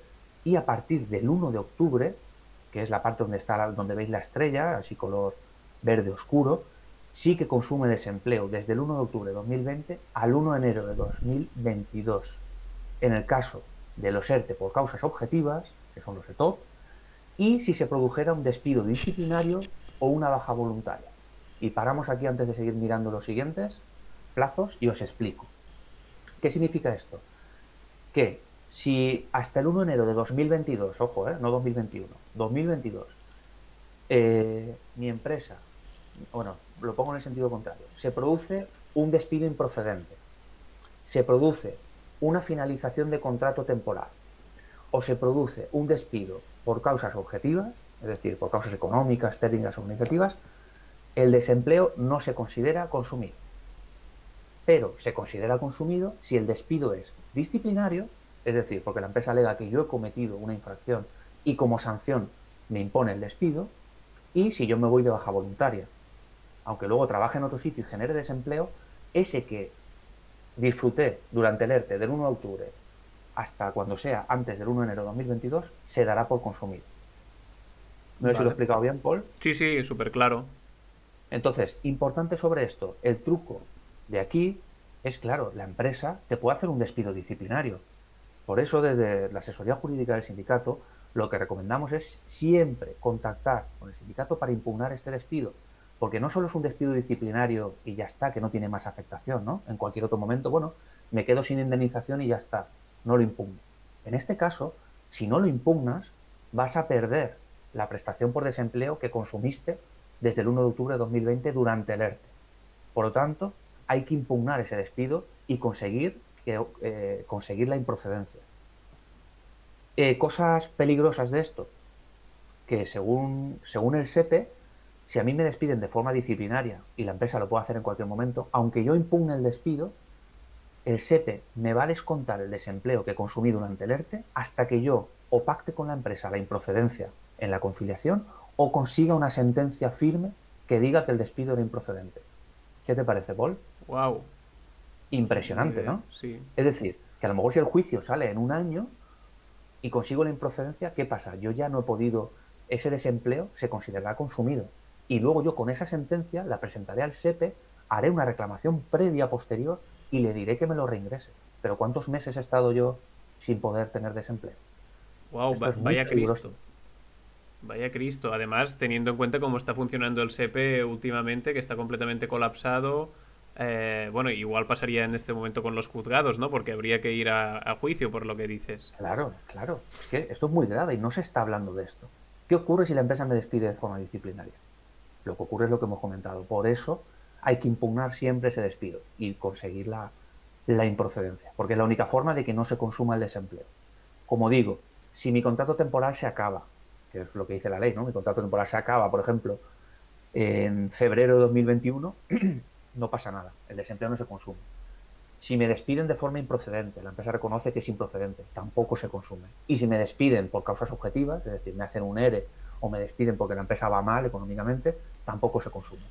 y a partir del 1 de octubre, que es la parte donde veis la estrella, así color verde oscuro, sí que consume desempleo desde el 1 de octubre de 2020 al 1 de enero de 2022. En el caso de los ERTE por causas objetivas, que son los ETOP, y si se produjera un despido disciplinario o una baja voluntaria. Y paramos aquí antes de seguir mirando los siguientes plazos y os explico. ¿Qué significa esto? Que si hasta el 1 de enero de 2022, ojo, no 2021, 2022, mi empresa, bueno, lo pongo en el sentido contrario, se produce un despido improcedente, se produce una finalización de contrato temporal o se produce un despido por causas objetivas, es decir, por causas económicas, técnicas o organizativas, el desempleo no se considera consumido. Pero se considera consumido si el despido es disciplinario, es decir, porque la empresa alega que yo he cometido una infracción y como sanción me impone el despido, y si yo me voy de baja voluntaria. Aunque luego trabaje en otro sitio y genere desempleo, ese que disfruté durante el ERTE del 1 de octubre hasta cuando sea antes del 1 de enero de 2022, se dará por consumido. No sé si lo he Vale. explicado bien, Paul. Sí, súper claro. Entonces, importante sobre esto, el truco de aquí es, claro, la empresa te puede hacer un despido disciplinario. Por eso, desde la asesoría jurídica del sindicato, lo que recomendamos es siempre contactar con el sindicato para impugnar este despido. Porque no solo es un despido disciplinario y ya está, que no tiene más afectación, ¿no? En cualquier otro momento, bueno, me quedo sin indemnización y ya está, no lo impugno. En este caso, Si no lo impugnas, vas a perder la prestación por desempleo que consumiste desde el 1 de octubre de 2020 durante el ERTE. Por lo tanto, hay que impugnar ese despido y conseguir la improcedencia. Cosas peligrosas de esto, que según el SEPE, si a mí me despiden de forma disciplinaria y la empresa lo puede hacer en cualquier momento, aunque yo impugne el despido, el SEPE me va a descontar el desempleo que consumí durante el ERTE hasta que yo o pacte con la empresa la improcedencia en la conciliación o consiga una sentencia firme que diga que el despido era improcedente. ¿Qué te parece, Paul? Wow, ni Impresionante, idea, ¿no? sí. Es decir, que a lo mejor si el juicio sale en un año y consigo la improcedencia, ¿qué pasa? Yo ya no he podido, ese desempleo se considerará consumido. Y luego yo con esa sentencia la presentaré al SEPE, haré una reclamación previa posterior y le diré que me lo reingrese. Pero ¿cuántos meses he estado yo sin poder tener desempleo? Wow, Esto es muy vaya peligroso. Cristo. Vaya Cristo. Además, teniendo en cuenta cómo está funcionando el SEPE últimamente, que está completamente colapsado, bueno, igual pasaría en este momento con los juzgados, ¿no? Porque habría que ir a juicio por lo que dices. Claro, claro. Es que esto es muy grave y no se está hablando de esto. ¿Qué ocurre si la empresa me despide de forma disciplinaria? Lo que ocurre es lo que hemos comentado. Por eso hay que impugnar siempre ese despido y conseguir la improcedencia, porque es la única forma de que no se consuma el desempleo. Como digo, si mi contrato temporal se acaba, que es lo que dice la ley, ¿no? Mi contrato temporal se acaba, por ejemplo, en febrero de 2021, no pasa nada, el desempleo no se consume. Si me despiden de forma improcedente, la empresa reconoce que es improcedente, tampoco se consume. Y si me despiden por causas objetivas, es decir, me hacen un ERE o me despiden porque la empresa va mal económicamente, tampoco se consume.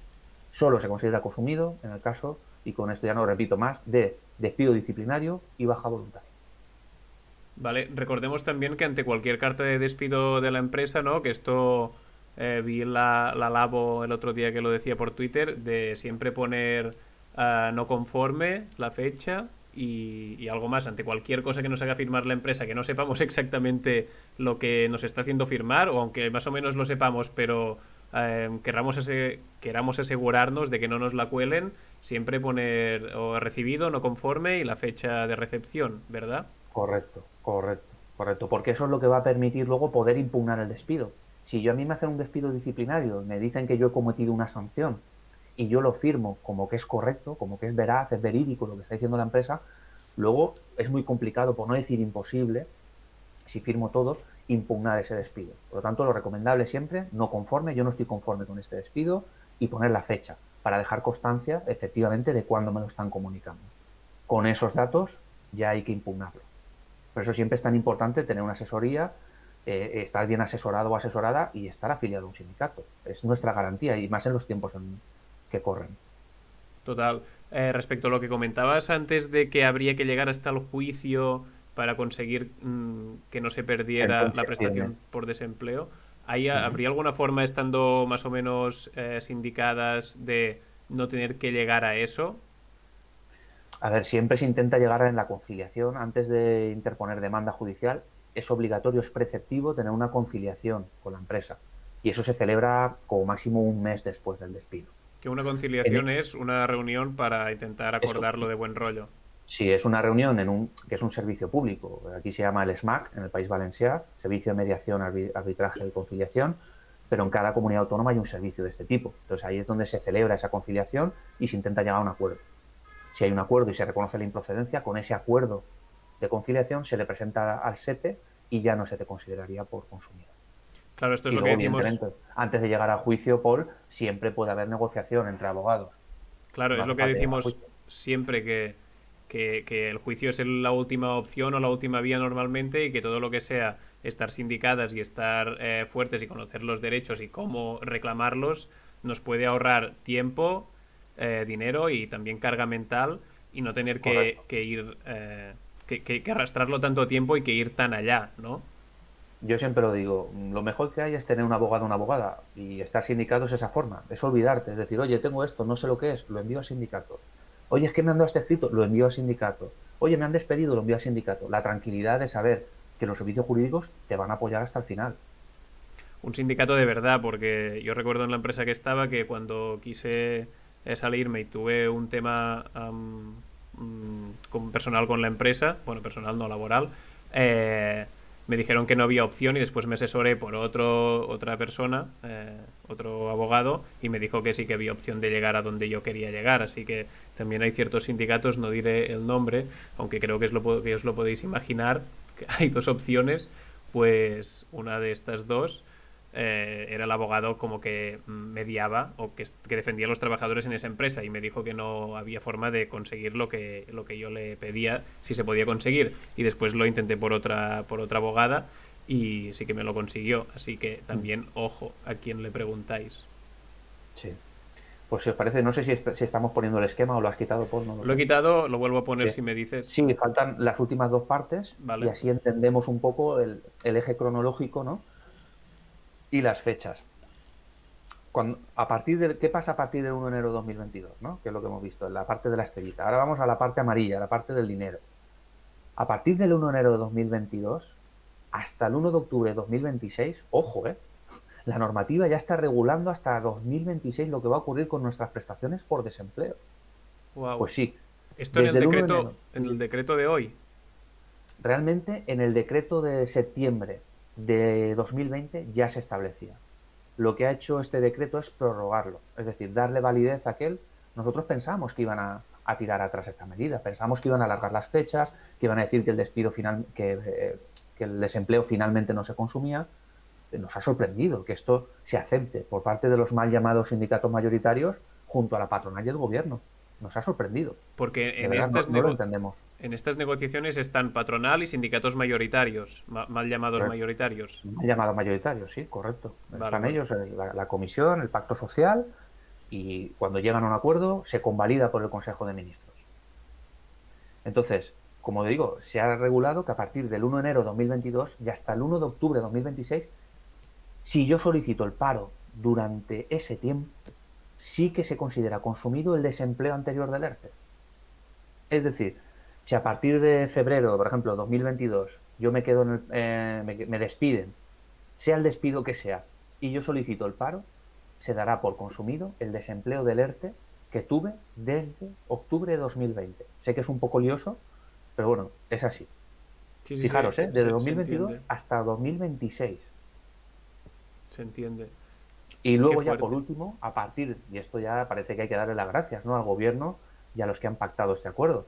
Solo se considera consumido en el caso, y con esto ya no repito más, de despido disciplinario y baja voluntaria. Vale, recordemos también que ante cualquier carta de despido de la empresa, ¿no? Que esto vi la Labo el otro día que lo decía por Twitter, de siempre poner no conforme, la fecha y algo más. Ante cualquier cosa que nos haga firmar la empresa, que no sepamos exactamente lo que nos está haciendo firmar, o aunque más o menos lo sepamos, pero queramos asegurarnos de que no nos la cuelen, siempre poner o recibido, no conforme y la fecha de recepción, ¿verdad? Correcto, correcto, correcto, porque eso es lo que va a permitir luego poder impugnar el despido. Si yo a mí me hacen un despido disciplinario, me dicen que yo he cometido una sanción y yo lo firmo como que es correcto, como que es veraz, es verídico lo que está diciendo la empresa, luego es muy complicado, por no decir imposible, si firmo todo, impugnar ese despido. Por lo tanto, lo recomendable siempre, no conforme, yo no estoy conforme con este despido y poner la fecha para dejar constancia efectivamente de cuándo me lo están comunicando. Con esos datos ya hay que impugnarlo. Por eso siempre es tan importante tener una asesoría, estar bien asesorado o asesorada y estar afiliado a un sindicato. Es nuestra garantía y más en los tiempos que corren. Total. Respecto a lo que comentabas antes de que habría que llegar hasta el juicio para conseguir que no se perdiera la Sentencia firme. prestación por desempleo, Uh -huh. ¿habría alguna forma, estando más o menos sindicadas, de no tener que llegar a eso? A ver, siempre se intenta llegar en la conciliación. Antes de interponer demanda judicial, es obligatorio, es preceptivo tener una conciliación con la empresa. Y eso se celebra como máximo un mes después del despido. Que una conciliación es una reunión para intentar Eso, acordarlo de buen rollo. si es una reunión que es un servicio público, aquí se llama el SMAC, en el País Valencià, Servicio de Mediación, Arbitraje y Conciliación, pero en cada comunidad autónoma hay un servicio de este tipo. Entonces ahí es donde se celebra esa conciliación y se intenta llegar a un acuerdo. Si hay un acuerdo y se reconoce la improcedencia, con ese acuerdo de conciliación se le presenta al SEPE y ya no se te consideraría por consumido. Claro, esto es Y lo que luego, decimos. evidentemente, antes de llegar al juicio, Paul, siempre puede haber negociación entre abogados. Claro, No es hace lo que falta llegar al decimos juicio. siempre que el juicio es la última opción o la última vía normalmente y que todo lo que sea estar sindicadas y estar fuertes y conocer los derechos y cómo reclamarlos nos puede ahorrar tiempo, dinero y también carga mental y no tener Correcto. que ir que arrastrarlo tanto tiempo y que ir tan allá, ¿no? Yo siempre lo digo, lo mejor que hay es tener un abogado o una abogada y estar sindicado es esa forma, es olvidarte, es decir, oye, tengo esto, no sé lo que es, lo envío al sindicato. Oye, es que me han dado este escrito, lo envío al sindicato. Oye, me han despedido, lo envío al sindicato. La tranquilidad de saber que los servicios jurídicos te van a apoyar hasta el final. Un sindicato de verdad, porque yo recuerdo en la empresa que estaba que cuando quise salirme y tuve un tema con personal con la empresa, bueno, personal no laboral, me dijeron que no había opción y después me asesoré por otra persona, otro abogado, y me dijo que sí que había opción de llegar a donde yo quería llegar. Así que también hay ciertos sindicatos, no diré el nombre, aunque creo que, que os lo podéis imaginar, que hay dos opciones, pues una de estas dos era el abogado como que mediaba o que defendía a los trabajadores en esa empresa y me dijo que no había forma de conseguir lo que yo le pedía, si se podía conseguir. Y después lo intenté por otra abogada y sí que me lo consiguió. Así que también ojo a quien le preguntáis. Sí. Pues si os parece, no sé si estamos poniendo el esquema o lo has quitado, Paul, no lo Lo he sé. quitado, lo vuelvo a poner Sí. si me dices. Sí, faltan las últimas dos partes y Vale. así entendemos un poco el eje cronológico, ¿no? Y las fechas. ¿Qué pasa a partir del 1 de enero de 2022? ¿No? Que es lo que hemos visto, en la parte de la estrellita. Ahora vamos a la parte amarilla, la parte del dinero. A partir del 1 de enero de 2022 hasta el 1 de octubre de 2026, ojo, la normativa ya está regulando hasta 2026 lo que va a ocurrir con nuestras prestaciones por desempleo. Wow. Pues sí, Esto desde el 1 de enero. en el decreto de hoy. Realmente en el decreto de septiembre de 2020 ya se establecía. Lo que ha hecho este decreto es prorrogarlo, es decir, darle validez a aquel. Nosotros pensamos que iban a tirar atrás esta medida, pensamos que iban a alargar las fechas, que iban a decir que el despido final, que el desempleo finalmente no se consumía. Nos ha sorprendido que esto se acepte por parte de los mal llamados sindicatos mayoritarios junto a la patronal y el gobierno. Nos ha sorprendido. Porque De verdad, no lo entendemos. en estas negociaciones están patronal y sindicatos mayoritarios, mal llamados Correcto. mayoritarios. Mal llamado mayoritario, sí, correcto. Vale, Están vale. ellos, la comisión, el pacto social, y cuando llegan a un acuerdo se convalida por el Consejo de Ministros. Entonces, como digo, se ha regulado que a partir del 1 de enero de 2022 y hasta el 1 de octubre de 2026, si yo solicito el paro durante ese tiempo, sí que se considera consumido el desempleo anterior del ERTE. Es decir, si a partir de febrero, por ejemplo, 2022, yo me quedo me despiden, sea el despido que sea, y yo solicito el paro, se dará por consumido el desempleo del ERTE que tuve desde octubre de 2020. Sé que es un poco lioso, pero bueno, es así. Sí, sí, Fijaros, desde se 2022 entiende. hasta 2026. Se entiende. Y Qué luego ya por fuerte. último, a partir, y esto ya parece que hay que darle las gracias, ¿no?, al gobierno y a los que han pactado este acuerdo.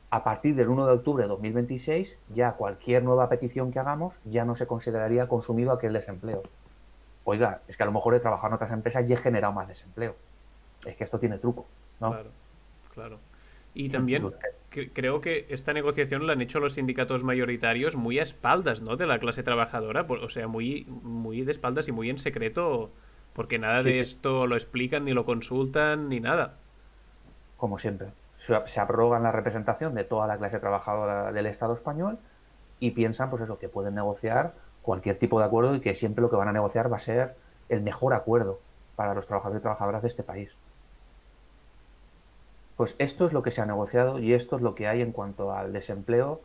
A partir del 1 de octubre de 2026, ya cualquier nueva petición que hagamos ya no se consideraría consumido aquel desempleo. Oiga, es que a lo mejor he trabajado en otras empresas y he generado más desempleo. Es que esto tiene truco, ¿no? Claro, claro. Y también creo que esta negociación la han hecho los sindicatos mayoritarios muy a espaldas, ¿no?, de la clase trabajadora, o sea, muy de espaldas y muy en secreto, porque nada Sí, de sí, esto lo explican, ni lo consultan, ni nada. como siempre. Se abrogan la representación de toda la clase trabajadora del Estado español y piensan, pues eso, que pueden negociar cualquier tipo de acuerdo y que siempre lo que van a negociar va a ser el mejor acuerdo para los trabajadores y trabajadoras de este país. Pues esto es lo que se ha negociado y esto es lo que hay en cuanto al desempleo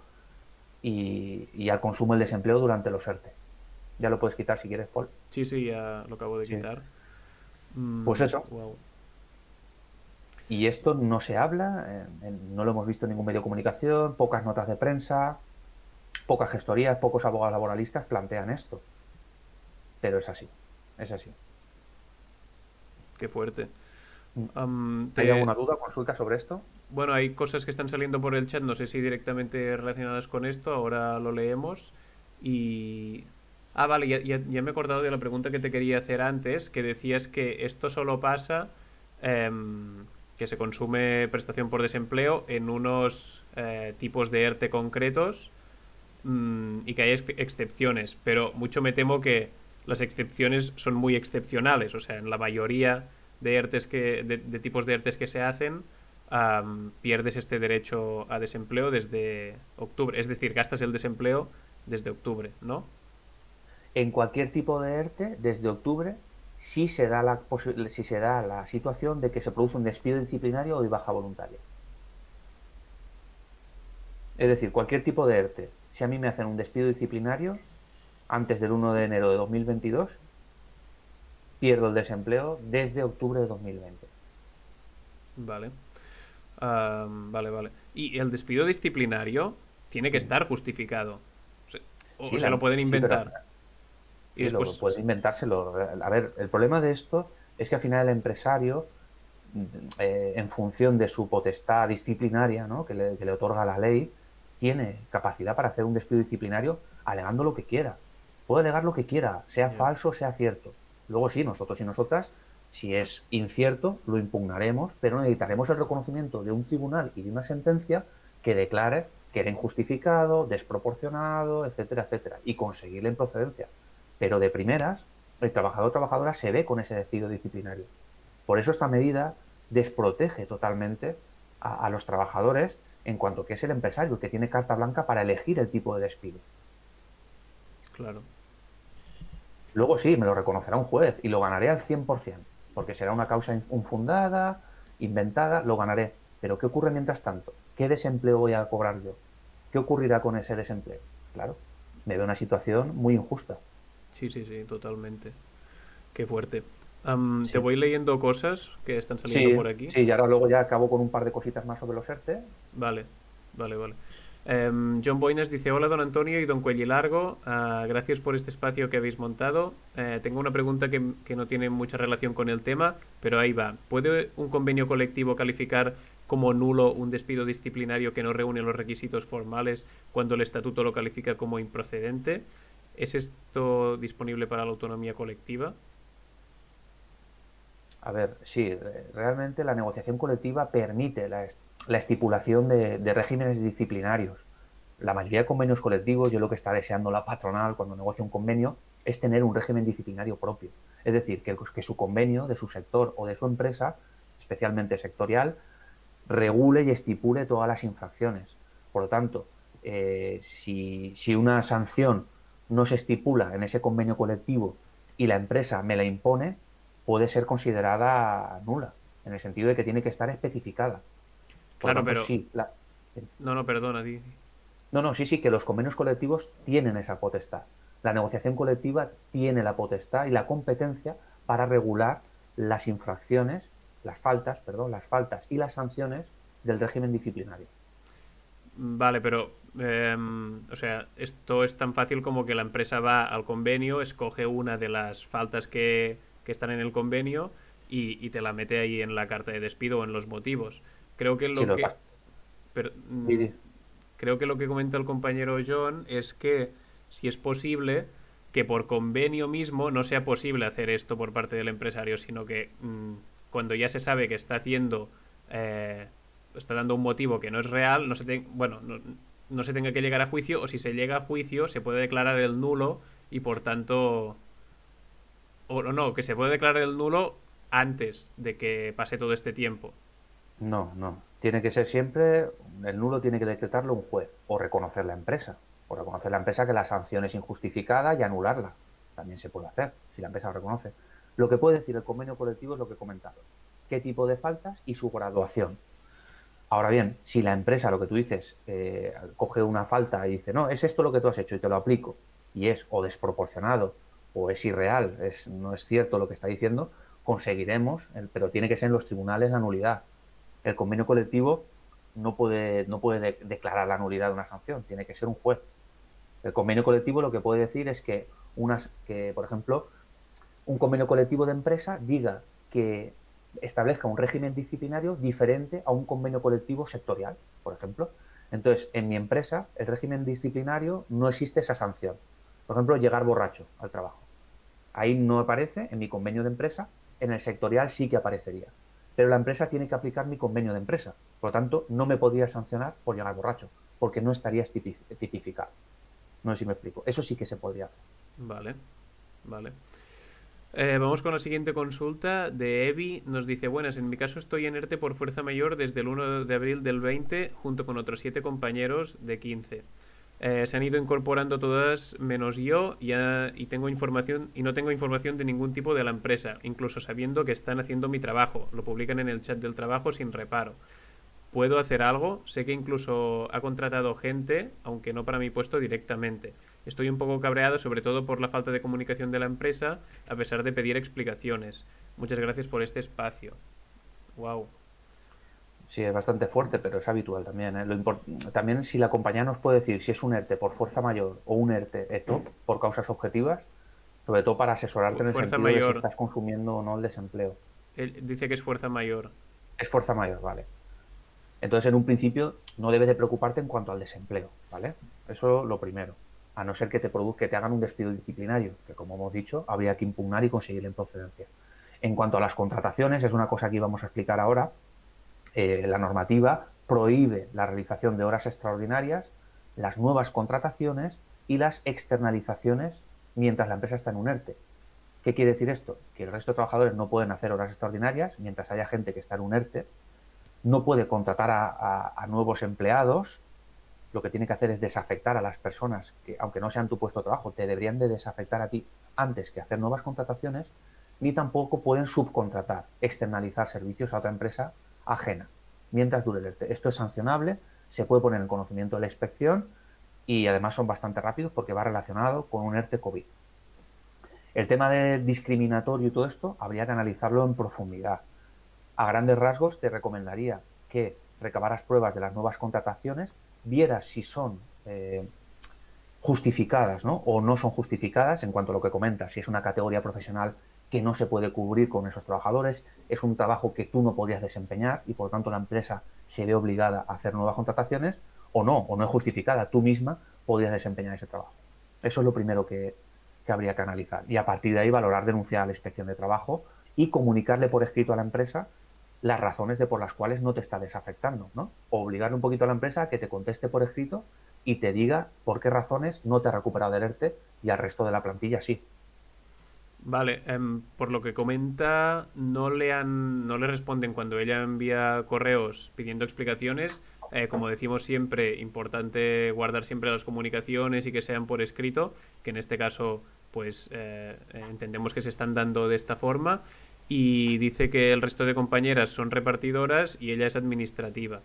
y al consumo del desempleo durante los ERTE. Ya lo puedes quitar si quieres, Paul. Sí, sí, ya lo acabo de Sí. quitar. Pues eso. Wow. Y esto no se habla, no lo hemos visto en ningún medio de comunicación, pocas notas de prensa, pocas gestorías, pocos abogados laboralistas plantean esto. Pero es así, es así. Qué fuerte. ¿Hay alguna duda, consulta sobre esto? Bueno, hay cosas que están saliendo por el chat, no sé si directamente relacionadas con esto, ahora lo leemos. Y... Ah, vale, ya me he acordado de la pregunta que te quería hacer antes, que decías que esto solo pasa, que se consume prestación por desempleo en unos tipos de ERTE concretos, y que hay excepciones, pero mucho me temo que las excepciones son muy excepcionales, o sea, en la mayoría de ERTES de tipos de ERTES que se hacen, pierdes este derecho a desempleo desde octubre, es decir, gastas el desempleo desde octubre, ¿no? En cualquier tipo de ERTE, desde octubre, si se da la situación de que se produce un despido disciplinario o de baja voluntaria. Es decir, cualquier tipo de ERTE, si a mí me hacen un despido disciplinario antes del 1 de enero de 2022, pierdo el desempleo desde octubre de 2020. Vale. Vale, vale. Y el despido disciplinario tiene que estar justificado. O se lo pueden sí, pero inventar. Y sí, lo después... puede inventárselo. A ver, el problema de esto es que al final el empresario, en función de su potestad disciplinaria, ¿no? Que le otorga la ley, tiene capacidad para hacer un despido disciplinario alegando lo que quiera. Puede alegar lo que quiera, sea Ya, falso, sea cierto. Luego sí, nosotros y nosotras, si es incierto, lo impugnaremos, pero necesitaremos el reconocimiento de un tribunal y de una sentencia que declare que era injustificado, desproporcionado, etcétera, etcétera, y conseguir la improcedencia. Pero de primeras, el trabajador o trabajadora se ve con ese despido disciplinario. Por eso esta medida desprotege totalmente a los trabajadores en cuanto que es el empresario el que tiene carta blanca para elegir el tipo de despido. claro. Luego sí, me lo reconocerá un juez y lo ganaré al 100%, porque será una causa infundada, inventada, lo ganaré. Pero ¿qué ocurre mientras tanto? ¿Qué desempleo voy a cobrar yo? ¿Qué ocurrirá con ese desempleo? Claro, me veo una situación muy injusta. Sí, sí, sí, totalmente. Qué fuerte. Te Sí. voy leyendo cosas que están saliendo Sí, por aquí. sí, y ahora luego ya acabo con un par de cositas más sobre los ERTE. Vale, vale, vale. John Boynes dice: Hola, don Antonio y don Cuellilargo. Gracias por este espacio que habéis montado. Tengo una pregunta que no tiene mucha relación con el tema, pero ahí va. ¿Puede un convenio colectivo calificar como nulo un despido disciplinario que no reúne los requisitos formales cuando el estatuto lo califica como improcedente? ¿Es esto disponible para la autonomía colectiva? A ver, sí, realmente la negociación colectiva permite la estipulación de regímenes disciplinarios. La mayoría de convenios colectivos, yo lo que está deseando la patronal cuando negocia un convenio es tener un régimen disciplinario propio. Es decir, que su convenio de su sector o de su empresa, especialmente sectorial, regule y estipule todas las infracciones. Por lo tanto, si una sanción no se estipula en ese convenio colectivo y la empresa me la impone, puede ser considerada nula, en el sentido de que tiene que estar especificada. Por lo Claro, tanto, pero... sí. No, no, perdona, di. No, no, sí, sí, que los convenios colectivos tienen esa potestad. La negociación colectiva tiene la potestad y la competencia para regular las infracciones, las faltas y las sanciones del régimen disciplinario. Vale, pero, o sea, esto es tan fácil como que la empresa va al convenio, escoge una de las faltas que están en el convenio y te la mete ahí en la carta de despido o en los motivos. Creo que Sí, lo lo que que, pasa. pero, Sí, creo que lo que comenta el compañero John es que si es posible que por convenio mismo no sea posible hacer esto por parte del empresario, sino que cuando ya se sabe que está haciendo, eh, está dando un motivo que no es real, bueno, no se tenga que llegar a juicio, o si se llega a juicio se puede declarar el nulo y por tanto, o no, que se puede declarar el nulo antes de que pase todo este tiempo. no, no. Tiene que ser siempre, el nulo tiene que decretarlo un juez o reconocer la empresa. O reconocer la empresa que la sanción es injustificada y anularla. También se puede hacer, si la empresa lo reconoce. Lo que puede decir el convenio colectivo es lo que he comentado. ¿Qué tipo de faltas y su graduación? Ahora bien, si la empresa, lo que tú dices, coge una falta y dice, no, es esto lo que tú has hecho y te lo aplico, y es o desproporcionado o es irreal, no es cierto lo que está diciendo, conseguiremos, pero tiene que ser en los tribunales la nulidad. El convenio colectivo no puede declarar la nulidad de una sanción, tiene que ser un juez. El convenio colectivo lo que puede decir es que, por ejemplo, un convenio colectivo de empresa diga que establezca un régimen disciplinario diferente a un convenio colectivo sectorial, por ejemplo. Entonces, en mi empresa, el régimen disciplinario no existe esa sanción. Por ejemplo, llegar borracho al trabajo. Ahí no aparece en mi convenio de empresa, en el sectorial sí que aparecería. Pero la empresa tiene que aplicar mi convenio de empresa. Por lo tanto, no me podría sancionar por llegar borracho, porque no estaría tipificado. No sé si me explico. Eso sí que se podría hacer. Vale, vale. Vamos con la siguiente consulta de Evi. Nos dice: Buenas, en mi caso estoy en ERTE por fuerza mayor desde el 1 de abril del 20 junto con otros 7 compañeros de 15. Se han ido incorporando todas menos yo y tengo información y no tengo información de ningún tipo de la empresa, incluso sabiendo que están haciendo mi trabajo. Lo publican en el chat del trabajo sin reparo. ¿Puedo hacer algo? Sé que incluso ha contratado gente, aunque no para mi puesto directamente. Estoy un poco cabreado, sobre todo por la falta de comunicación de la empresa, a pesar de pedir explicaciones. Muchas gracias por este espacio. Wow. Sí, es bastante fuerte, pero es habitual también, ¿eh? También si la compañía nos puede decir si es un ERTE por fuerza mayor o un ERTE ETOP por causas objetivas, sobre todo para asesorarte en el Fuerza sentido de si mayor. estás consumiendo o no el desempleo. Él dice que es fuerza mayor. Es fuerza mayor, vale. Entonces, en un principio, no debes de preocuparte en cuanto al desempleo, ¿vale? Eso lo primero. A no ser que que te hagan un despido disciplinario, que como hemos dicho, habría que impugnar y conseguir la improcedencia. En cuanto a las contrataciones, es una cosa que íbamos a explicar ahora. La normativa prohíbe la realización de horas extraordinarias, las nuevas contrataciones y las externalizaciones mientras la empresa está en un ERTE. ¿Qué quiere decir esto? Que el resto de trabajadores no pueden hacer horas extraordinarias mientras haya gente que está en un ERTE, no puede contratar a nuevos empleados, lo que tiene que hacer es desafectar a las personas que, aunque no sean tu puesto de trabajo, te deberían de desafectar a ti antes que hacer nuevas contrataciones, ni tampoco pueden subcontratar, externalizar servicios a otra empresa ajena, mientras dure el ERTE. Esto es sancionable, se puede poner en conocimiento de la inspección y además son bastante rápidos porque va relacionado con un ERTE COVID. El tema del discriminatorio y todo esto habría que analizarlo en profundidad. A grandes rasgos te recomendaría que recabaras pruebas de las nuevas contrataciones, vieras si son justificadas, ¿no? O no son justificadas en cuanto a lo que comentas, si es una categoría profesional que no se puede cubrir con esos trabajadores, es un trabajo que tú no podrías desempeñar y por lo tanto la empresa se ve obligada a hacer nuevas contrataciones, o no es justificada, tú misma podrías desempeñar ese trabajo. Eso es lo primero que habría que analizar. Y a partir de ahí valorar, denunciar a la inspección de trabajo y comunicarle por escrito a la empresa las razones de por las cuales no te está desafectando, ¿no? O obligarle un poquito a la empresa a que te conteste por escrito y te diga por qué razones no te ha recuperado del ERTE y al resto de la plantilla sí. Vale, por lo que comenta, no le responden cuando ella envía correos pidiendo explicaciones. Como decimos siempre, importante guardar siempre las comunicaciones y que sean por escrito, que en este caso, pues entendemos que se están dando de esta forma. Y dice que el resto de compañeras son repartidoras y ella es administrativa.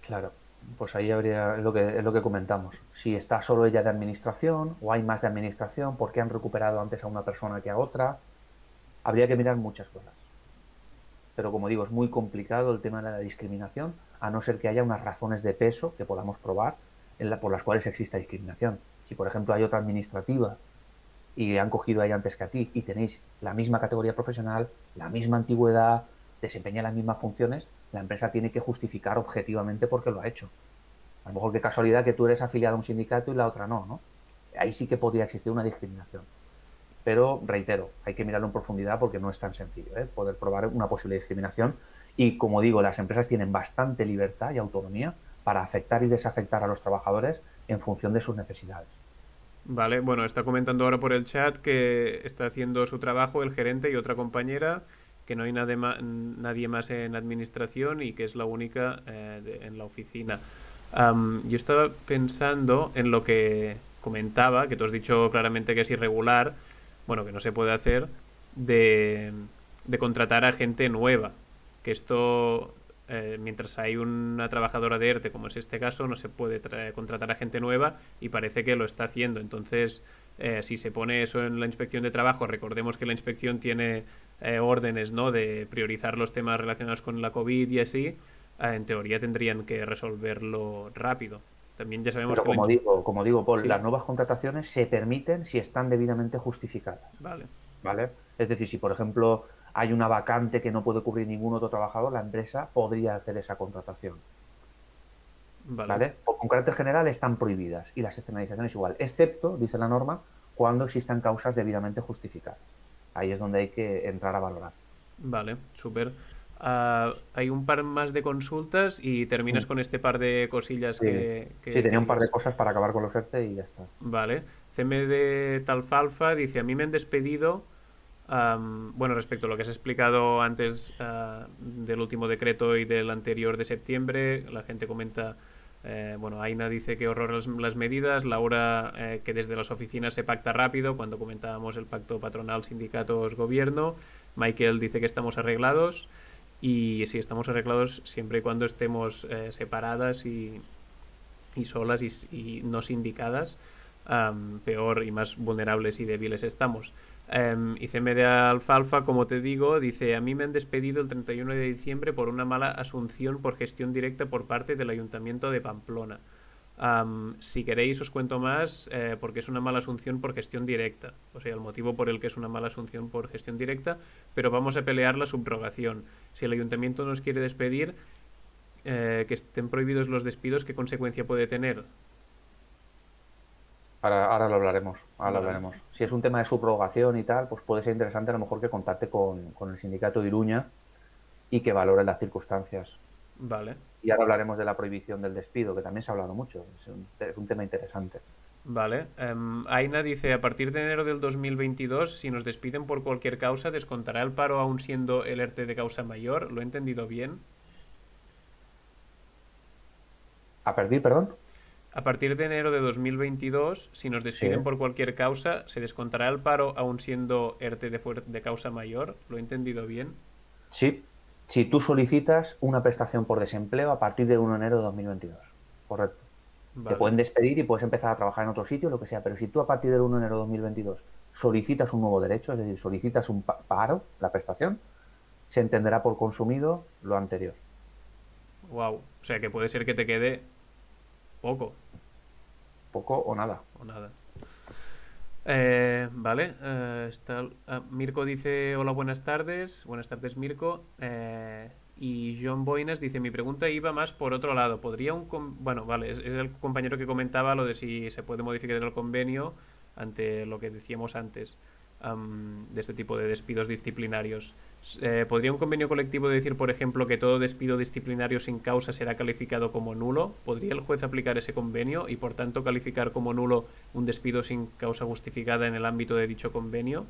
Claro, pues ahí habría, es lo que comentamos. Si está solo ella de administración o hay más de administración, ¿por qué han recuperado antes a una persona que a otra? Habría que mirar muchas cosas. Pero como digo, es muy complicado el tema de la discriminación, a no ser que haya unas razones de peso que podamos probar por las cuales exista discriminación. Si, por ejemplo, hay otra administrativa y han cogido a ella antes que a ti y tenéis la misma categoría profesional, la misma antigüedad, desempeña las mismas funciones, la empresa tiene que justificar objetivamente por qué lo ha hecho. A lo mejor qué casualidad que tú eres afiliado a un sindicato y la otra no, ¿no? Ahí sí que podría existir una discriminación. Pero, reitero, hay que mirarlo en profundidad porque no es tan sencillo, ¿eh? Poder probar una posible discriminación. Y, como digo, las empresas tienen bastante libertad y autonomía para afectar y desafectar a los trabajadores en función de sus necesidades. Vale, bueno, está comentando ahora por el chat que está haciendo su trabajo el gerente y otra compañera, que no hay nadie más en administración y que es la única en la oficina. Yo estaba pensando en lo que comentaba, que tú has dicho claramente que es irregular, bueno, que no se puede hacer, de, de contratar a gente nueva. Que esto, mientras hay una trabajadora de ERTE, como es este caso, no se puede contratar a gente nueva y parece que lo está haciendo. Entonces, si se pone eso en la inspección de trabajo, recordemos que la inspección tiene órdenes, ¿no?, de priorizar los temas relacionados con la COVID y así, en teoría tendrían que resolverlo rápido. También ya sabemos Pero que como digo, Paul, Sí, las nuevas contrataciones se permiten si están debidamente justificadas. vale, ¿Vale? Es decir, si por ejemplo hay una vacante que no puede cubrir ningún otro trabajador, la empresa podría hacer esa contratación. vale. ¿Vale? Con carácter general están prohibidas y las externalizaciones igual, excepto, dice la norma, cuando existan causas debidamente justificadas. Ahí es donde hay que entrar a valorar. Vale, súper. Hay un par más de consultas y terminas Mm. con este par de cosillas Sí, sí, que tenía un par de querías. cosas para acabar con los ERTE y ya está. Vale. CM de Talfalfa dice, a mí me han despedido, bueno, respecto a lo que has explicado antes del último decreto y del anterior de septiembre, la gente comenta, bueno, Aina dice que horror las medidas, Laura que desde las oficinas se pacta rápido, cuando comentábamos el pacto patronal, sindicatos, gobierno, Michael dice que estamos arreglados y sí, estamos arreglados siempre y cuando estemos separadas y solas y no sindicadas, peor y más vulnerables y débiles estamos. Y CM de Alfalfa, como te digo, dice: a mí me han despedido el 31 de diciembre por una mala asunción por gestión directa por parte del Ayuntamiento de Pamplona. Si queréis os cuento más, porque es una mala asunción por gestión directa, o sea, el motivo por el que es una mala asunción por gestión directa, pero vamos a pelear la subrogación. Si el ayuntamiento nos quiere despedir, que estén prohibidos los despidos, ¿qué consecuencia puede tener? Ahora lo hablaremos, ahora lo Vale, hablaremos. Si es un tema de subrogación y tal, pues puede ser interesante a lo mejor que contacte con el sindicato de Iruña y que valore las circunstancias. vale, Y ahora hablaremos de la prohibición del despido, que también se ha hablado mucho. Es un tema interesante. vale. Aina dice: a partir de enero del 2022, si nos despiden por cualquier causa, ¿descontará el paro aún siendo el ERTE de causa mayor? ¿Lo he entendido bien? ¿A perder, perdón? A partir de enero de 2022, si nos Sí. despiden por cualquier causa, ¿se descontará el paro aún siendo ERTE de causa mayor? ¿Lo he entendido bien? Sí. Si tú solicitas una prestación por desempleo a partir del 1 de enero de 2022. Correcto. Te Vale, pueden despedir y puedes empezar a trabajar en otro sitio, lo que sea, pero si tú a partir del 1 de enero de 2022 solicitas un nuevo derecho, es decir, solicitas un paro, la prestación, se entenderá por consumido lo anterior. wow. O sea que puede ser que te quede poco Poco o nada. o nada. Vale, Mirko dice: hola, buenas tardes. Buenas tardes, Mirko. Y John Boinas dice: mi pregunta iba más por otro lado. ¿Podría bueno, vale, es el compañero que comentaba lo de si se puede modificar el convenio ante lo que decíamos antes, de este tipo de despidos disciplinarios. ¿Podría un convenio colectivo decir, por ejemplo, que todo despido disciplinario sin causa será calificado como nulo? ¿Podría el juez aplicar ese convenio y, por tanto, calificar como nulo un despido sin causa justificada en el ámbito de dicho convenio?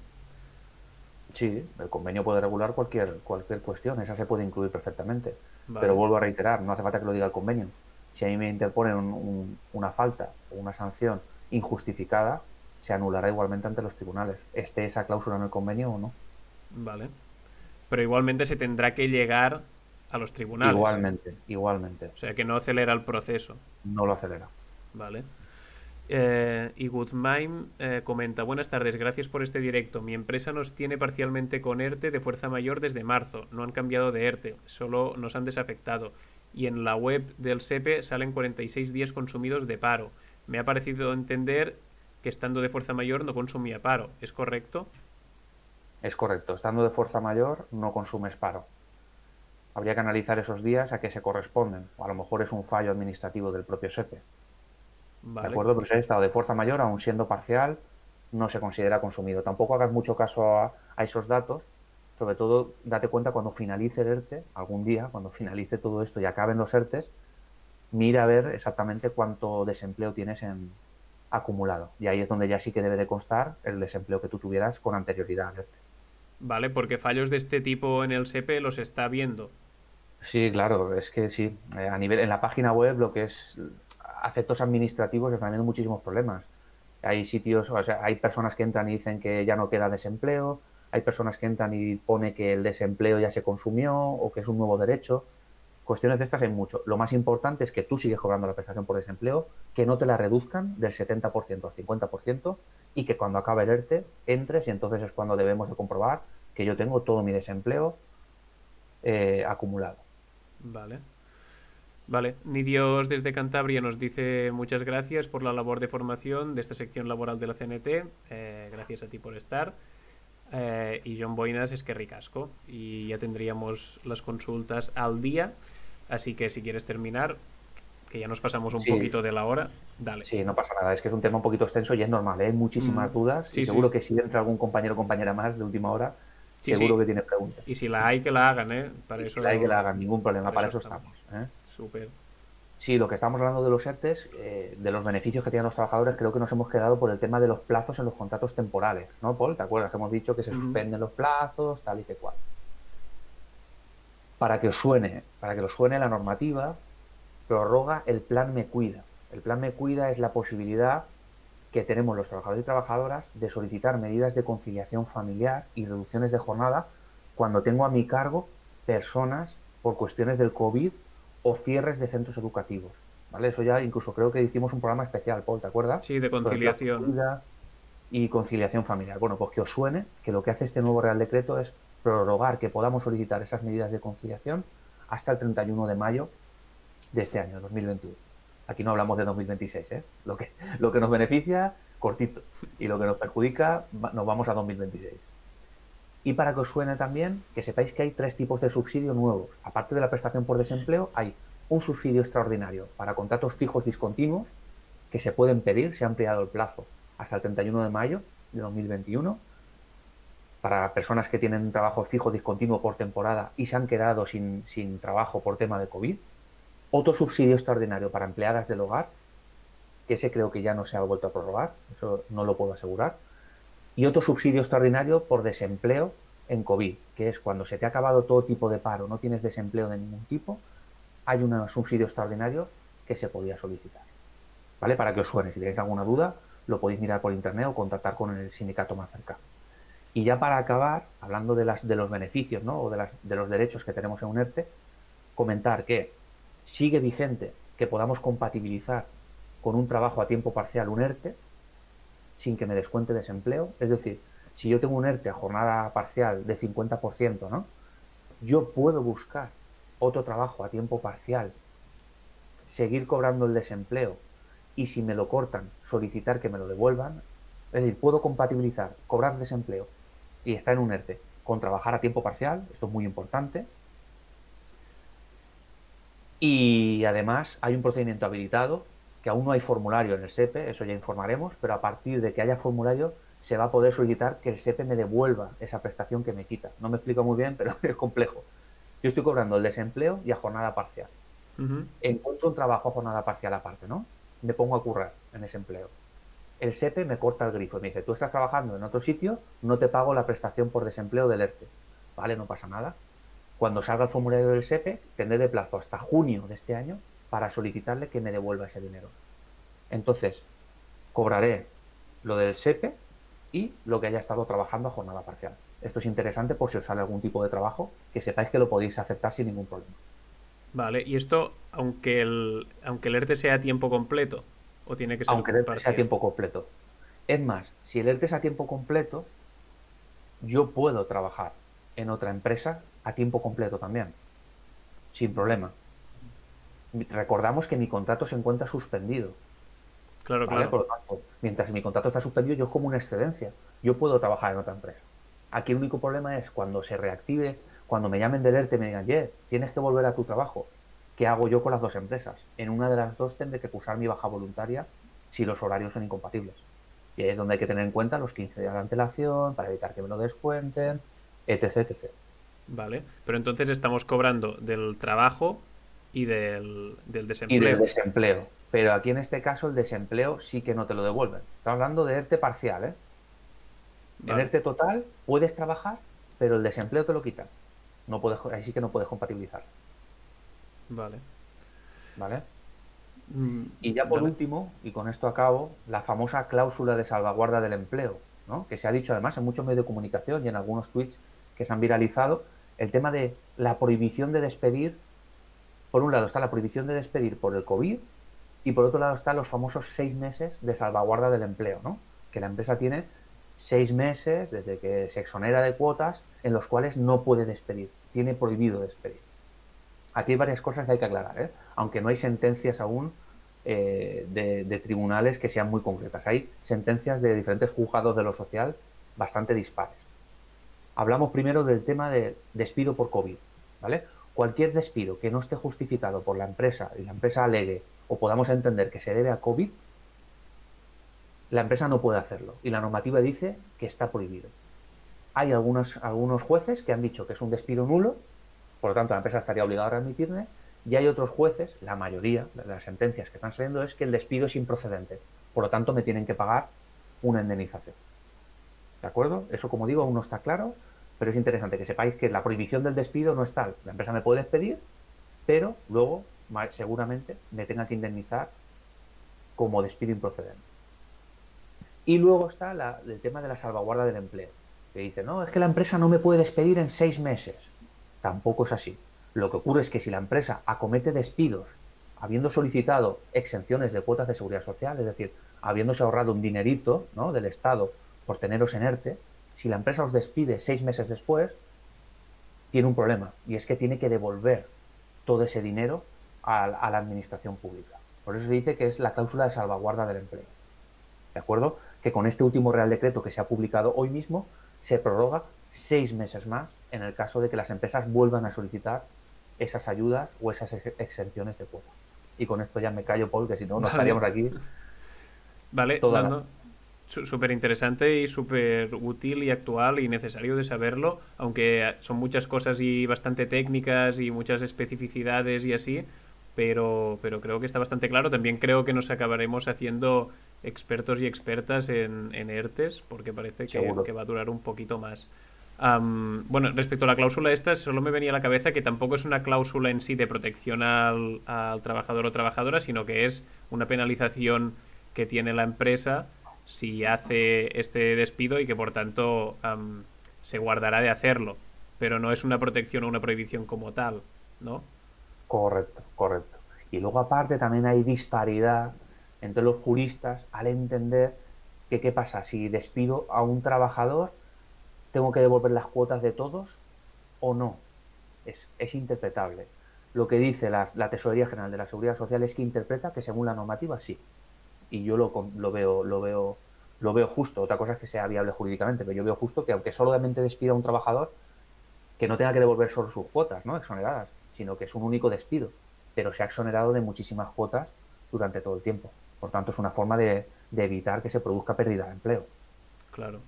Sí, el convenio puede regular cualquier cuestión, esa se puede incluir perfectamente. Pero Vale, vuelvo a reiterar, no hace falta que lo diga el convenio. Si a mí me interponen una falta o una sanción injustificada, se anulará igualmente ante los tribunales, esté esa cláusula en el convenio o no. vale. Pero igualmente se tendrá que llegar a los tribunales. Igualmente, igualmente, O sea que no acelera el proceso. no lo acelera. Vale. Y Guzmán comenta: buenas tardes, gracias por este directo. Mi empresa nos tiene parcialmente con ERTE de fuerza mayor desde marzo. No han cambiado de ERTE, solo nos han desafectado. Y en la web del SEPE salen 46 días consumidos de paro. Me ha parecido entender que estando de fuerza mayor no consumía paro. ¿Es correcto? Es correcto, estando de fuerza mayor no consumes paro. Habría que analizar esos días a qué se corresponden, o a lo mejor es un fallo administrativo del propio SEPE. ¿De Vale, acuerdo? Pero si hay estado de fuerza mayor, aun siendo parcial, no se considera consumido. Tampoco hagas mucho caso a esos datos. Sobre todo, date cuenta cuando finalice el ERTE, algún día, cuando finalice todo esto y acaben los ERTES, mira a ver exactamente cuánto desempleo tienes acumulado. Y ahí es donde ya sí que debe de constar el desempleo que tú tuvieras con anterioridad al ERTE. vale, porque fallos de este tipo en el SEPE los está viendo. Sí, claro, es que sí. En la página web lo que es efectos administrativos están habiendo muchísimos problemas. Hay sitios, o sea, hay personas que entran y dicen que ya no queda desempleo, hay personas que entran y pone que el desempleo ya se consumió o que es un nuevo derecho. Cuestiones de estas hay mucho. Lo más importante es que tú sigues cobrando la prestación por desempleo, que no te la reduzcan del 70% al 50% y que cuando acabe el ERTE entres y entonces es cuando debemos de comprobar que yo tengo todo mi desempleo acumulado. Vale. Vale, Nidios desde Cantabria nos dice: muchas gracias por la labor de formación de esta sección laboral de la CNT. Gracias a ti por estar. Y John Boinas es que ricasco. Y ya tendríamos las consultas al día. Así que si quieres terminar, que ya nos pasamos un Sí, poquito de la hora, dale. sí, no pasa nada. Es que es un tema un poquito extenso y es normal, ¿eh? Hay Mm, muchísimas dudas y sí, sí. seguro que si entra algún compañero o compañera más de última hora, Sí, seguro sí. que tiene preguntas. Y si la hay, que la hagan, ¿eh? Y si la hay que la hagan, ningún problema, Para para eso eso estamos. estamos, ¿eh? Súper. Sí, lo que estamos hablando de los ERTES, de los beneficios que tienen los trabajadores, creo que nos hemos quedado por el tema de los plazos en los contratos temporales, ¿no, Paul? ¿Te acuerdas que hemos dicho que se Ujú. suspenden los plazos, tal y que cual? Para que os suene la normativa, prorroga el plan Me Cuida. El plan Me Cuida es la posibilidad que tenemos los trabajadores y trabajadoras de solicitar medidas de conciliación familiar y reducciones de jornada cuando tengo a mi cargo personas por cuestiones del COVID o cierres de centros educativos. ¿Vale? Eso ya incluso creo que hicimos un programa especial, Paul, ¿te acuerdas? Sí, de Sobre el plan Me conciliación. Cuida y conciliación familiar. Bueno, pues que os suene que lo que hace este nuevo Real Decreto es prorrogar que podamos solicitar esas medidas de conciliación hasta el 31 de mayo de este año, 2021. Aquí no hablamos de 2026, ¿eh? Lo que nos beneficia, cortito, y lo que nos perjudica, nos vamos a 2026. Y para que os suene también, que sepáis que hay 3 tipos de subsidio nuevos. Aparte de la prestación por desempleo, hay un subsidio extraordinario para contratos fijos discontinuos, que se pueden pedir, se ha ampliado el plazo hasta el 31 de mayo de 2021, para personas que tienen un trabajo fijo discontinuo por temporada y se han quedado sin trabajo por tema de COVID. Otro subsidio extraordinario para empleadas del hogar, que ese creo que ya no se ha vuelto a prorrogar, eso no lo puedo asegurar. Y otro subsidio extraordinario por desempleo en COVID, que es cuando se te ha acabado todo tipo de paro, no tienes desempleo de ningún tipo, hay un subsidio extraordinario que se podía solicitar. ¿Vale? Para que os suene, si tenéis alguna duda, lo podéis mirar por internet o contactar con el sindicato más cercano. Y ya para acabar, hablando de los beneficios, ¿no? O de los derechos que tenemos en un ERTE, comentar que sigue vigente que podamos compatibilizar con un trabajo a tiempo parcial un ERTE sin que me descuente desempleo. Es decir, si yo tengo un ERTE a jornada parcial de 50%, ¿no? Yo puedo buscar otro trabajo a tiempo parcial, seguir cobrando el desempleo y si me lo cortan, solicitar que me lo devuelvan. Es decir, puedo compatibilizar cobrar desempleo y estar en un ERTE con trabajar a tiempo parcial, esto es muy importante. Y además hay un procedimiento habilitado, que aún no hay formulario en el SEPE, eso ya informaremos, pero a partir de que haya formulario se va a poder solicitar que el SEPE me devuelva esa prestación que me quita. No me explico muy bien, pero es complejo. Yo estoy cobrando el desempleo y a jornada parcial. Encuentro un trabajo a jornada parcial aparte, ¿no? Me pongo a currar en ese empleo. El SEPE me corta el grifo y me dice, tú estás trabajando en otro sitio, no te pago la prestación por desempleo del ERTE. Vale, no pasa nada. Cuando salga el formulario del SEPE, tendré de plazo hasta junio de este año para solicitarle que me devuelva ese dinero. Entonces, cobraré lo del SEPE y lo que haya estado trabajando a jornada parcial. Esto es interesante por si os sale algún tipo de trabajo, que sepáis que lo podéis aceptar sin ningún problema. Vale, y esto, aunque el ERTE sea a tiempo completo, o tiene que ser aunque el ERTE sea a parcial. tiempo completo. Es más, si el ERTE es a tiempo completo, yo puedo trabajar en otra empresa a tiempo completo también, sin problema. Recordamos que mi contrato se encuentra suspendido. Claro, ¿Vale? claro. Por lo tanto, mientras mi contrato está suspendido, yo es como una excedencia. Yo puedo trabajar en otra empresa. Aquí el único problema es cuando se reactive, cuando me llamen del ERTE y me digan, tienes que volver a tu trabajo. ¿Qué hago yo con las dos empresas? En una de las dos tendré que cursar mi baja voluntaria si los horarios son incompatibles. Y ahí es donde hay que tener en cuenta los 15 días de antelación para evitar que me lo descuenten, etc, etc. Vale, pero entonces estamos cobrando del trabajo y del Y del desempleo. desempleo. Pero aquí en este caso el desempleo sí que no te lo devuelven. Estamos hablando de ERTE parcial, ¿eh? En Vale, ERTE total puedes trabajar, pero el desempleo te lo quitan. No puedes, ahí sí que no puedes compatibilizar. vale. ¿Vale? Y ya por Vale. último, y con esto acabo, la famosa cláusula de salvaguarda del empleo, ¿no? Que se ha dicho además en muchos medios de comunicación y en algunos tweets que se han viralizado, el tema de la prohibición de despedir. Por un lado está la prohibición de despedir por el COVID y por otro lado están los famosos 6 meses de salvaguarda del empleo, ¿no? Que la empresa tiene 6 meses desde que se exonera de cuotas en los cuales no puede despedir, tiene prohibido despedir. Aquí hay varias cosas que hay que aclarar, ¿eh? Aunque no hay sentencias aún de tribunales que sean muy concretas. Hay sentencias de diferentes juzgados de lo social bastante dispares. Hablamos primero del tema de despido por COVID, ¿vale? Cualquier despido que no esté justificado por la empresa y la empresa alegue o podamos entender que se debe a COVID, la empresa no puede hacerlo y la normativa dice que está prohibido. Hay algunos jueces que han dicho que es un despido nulo, por lo tanto la empresa estaría obligada a readmitirle, y hay otros jueces, la mayoría de las sentencias que están saliendo es que el despido es improcedente, por lo tanto me tienen que pagar una indemnización. ¿De acuerdo? Eso, como digo, aún no está claro, pero es interesante que sepáis que la prohibición del despido no es tal. La empresa me puede despedir, pero luego seguramente me tenga que indemnizar como despido improcedente. Y luego está el tema de la salvaguarda del empleo, que dice, no, es que la empresa no me puede despedir en 6 meses. Tampoco es así. Lo que ocurre es que si la empresa acomete despidos habiendo solicitado exenciones de cuotas de seguridad social, es decir, habiéndose ahorrado un dinerito, ¿no?, del Estado por teneros en ERTE, si la empresa os despide 6 meses después, tiene un problema, y es que tiene que devolver todo ese dinero a la administración pública. Por eso se dice que es la cláusula de salvaguarda del empleo. ¿De acuerdo? Que con este último Real Decreto que se ha publicado hoy mismo, se prorroga 6 meses más en el caso de que las empresas vuelvan a solicitar esas ayudas o esas exenciones de cuota. Y con esto ya me callo, Paul, que si no, no estaríamos aquí. Vale, no. Súper interesante y súper útil y actual y necesario de saberlo, aunque son muchas cosas y bastante técnicas y muchas especificidades y así, pero creo que está bastante claro. También creo que nos acabaremos haciendo expertos y expertas en ERTES, porque parece que va a durar un poquito más. Bueno, respecto a la cláusula esta, solo me venía a la cabeza que tampoco es una cláusula en sí de protección al trabajador o trabajadora, sino que es una penalización que tiene la empresa si hace este despido y que por tanto se guardará de hacerlo, pero no es una protección o una prohibición como tal, ¿no? Correcto, correcto. Y luego aparte también hay disparidad entre los juristas al entender que qué pasa, si despido a un trabajador, ¿tengo que devolver las cuotas de todos o no? Es interpretable. Lo que dice la Tesorería General de la Seguridad Social es que interpreta que según la normativa sí. Y yo lo veo justo. Otra cosa es que sea viable jurídicamente, pero yo veo justo que aunque solamente despida a un trabajador, que no tenga que devolver solo sus cuotas, ¿no?, exoneradas, sino que es un único despido, pero se ha exonerado de muchísimas cuotas durante todo el tiempo. Por tanto, es una forma de evitar que se produzca pérdida de empleo. Claro.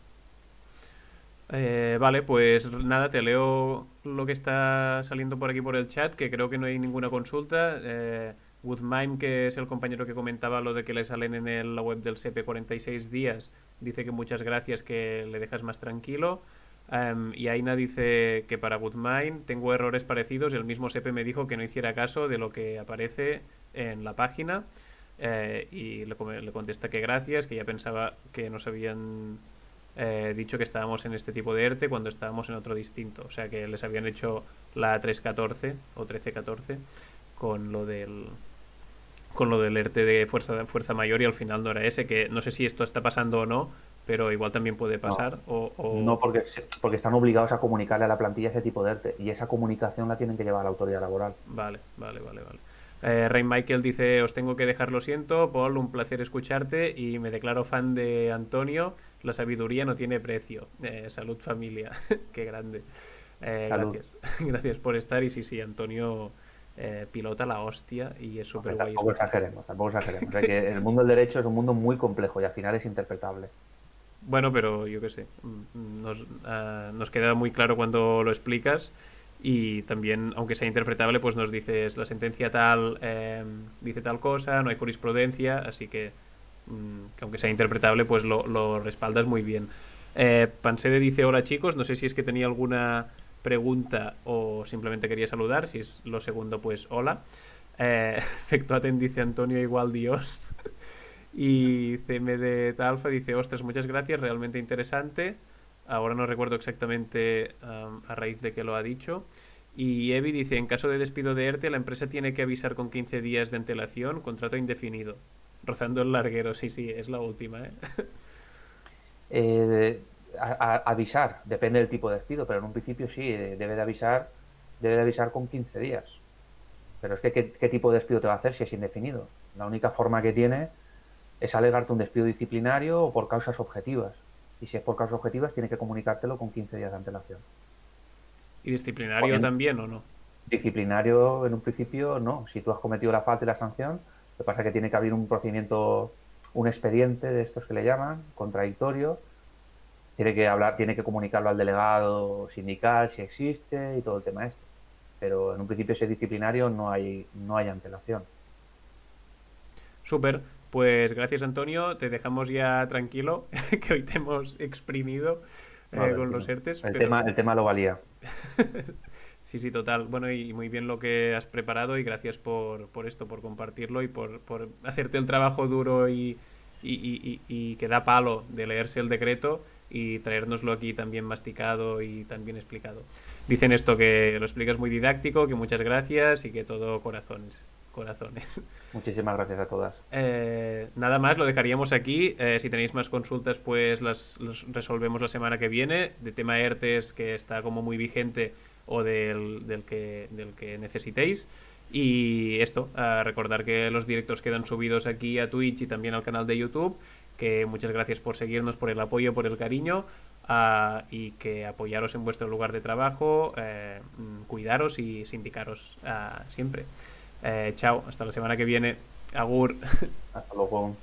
Vale, pues nada, te leo lo que está saliendo por aquí por el chat, que creo que no hay ninguna consulta. Woodmime, que es el compañero que comentaba lo de que le salen en la web del SEPE 46 días, dice que muchas gracias, que le dejas más tranquilo. Y Aina dice que para Woodmine tengo errores parecidos, el mismo SEPE me dijo que no hiciera caso de lo que aparece en la página. Y le contesta que gracias, que ya pensaba que nos habían dicho que estábamos en este tipo de ERTE cuando estábamos en otro distinto, o sea que les habían hecho la 314 o 1314 con lo del ERTE de fuerza mayor, y al final no era ese, que no sé si esto está pasando o no, pero igual también puede pasar. No, porque están obligados a comunicarle a la plantilla ese tipo de ERTE, y esa comunicación la tienen que llevar a la autoridad laboral. Vale. Rain Michael dice: os tengo que dejar, lo siento, Paul, un placer escucharte y me declaro fan de Antonio, la sabiduría no tiene precio. Salud, familia. Qué grande. Salud. Gracias por estar. Y sí, Antonio pilota la hostia y es súper guay. Tampoco exageremos. Que el mundo del derecho es un mundo muy complejo y al final es interpretable. Bueno, pero yo qué sé, nos queda muy claro cuando lo explicas. Y también, aunque sea interpretable, pues nos dices la sentencia tal dice tal cosa, no hay jurisprudencia, así que aunque sea interpretable, pues lo respaldas muy bien. Pansede dice: hola chicos, no sé si es que tenía alguna pregunta o simplemente quería saludar. Si es lo segundo, pues hola. Efectuaten dice: Antonio igual Dios. Y CMD Talfa dice: ostras, muchas gracias, realmente interesante. Ahora no recuerdo exactamente a raíz de qué lo ha dicho. Y Evi dice: en caso de despido de ERTE, la empresa tiene que avisar con 15 días de antelación, contrato indefinido. Rozando el larguero, sí, es la última, Avisar, depende del tipo de despido, pero en un principio sí, debe de avisar con 15 días. Pero es que ¿qué tipo de despido te va a hacer si es indefinido? La única forma que tiene es alegarte un despido disciplinario o por causas objetivas. Y si es por causas objetivas, tiene que comunicártelo con 15 días de antelación. ¿Y disciplinario también o no? Disciplinario, en un principio, no. Si tú has cometido la falta y la sanción, lo que pasa es que tiene que abrir un procedimiento, un expediente de estos que le llaman, contradictorio. Tiene que comunicarlo al delegado sindical si existe y todo el tema este. Pero en un principio, si es disciplinario, no hay antelación. Súper. Pues gracias, Antonio, te dejamos ya tranquilo, que hoy te hemos exprimido con los ERTES. El tema lo valía. Sí, total. Bueno, y muy bien lo que has preparado, y gracias por esto, por compartirlo y por hacerte el trabajo duro y que da palo de leerse el decreto y traérnoslo aquí también masticado y también explicado. Dicen esto, que lo explicas muy didáctico, que muchas gracias y que todo corazones. corazones. Muchísimas gracias a todas. Nada más, lo dejaríamos aquí. Si tenéis más consultas, pues las resolvemos la semana que viene. De tema ERTES, que está como muy vigente, o del que necesitéis. Y esto, recordar que los directos quedan subidos aquí a Twitch y también al canal de YouTube. Que muchas gracias por seguirnos, por el apoyo, por el cariño. Y que apoyaros en vuestro lugar de trabajo, cuidaros y sindicaros siempre. Chao, hasta la semana que viene. Agur. Hasta luego.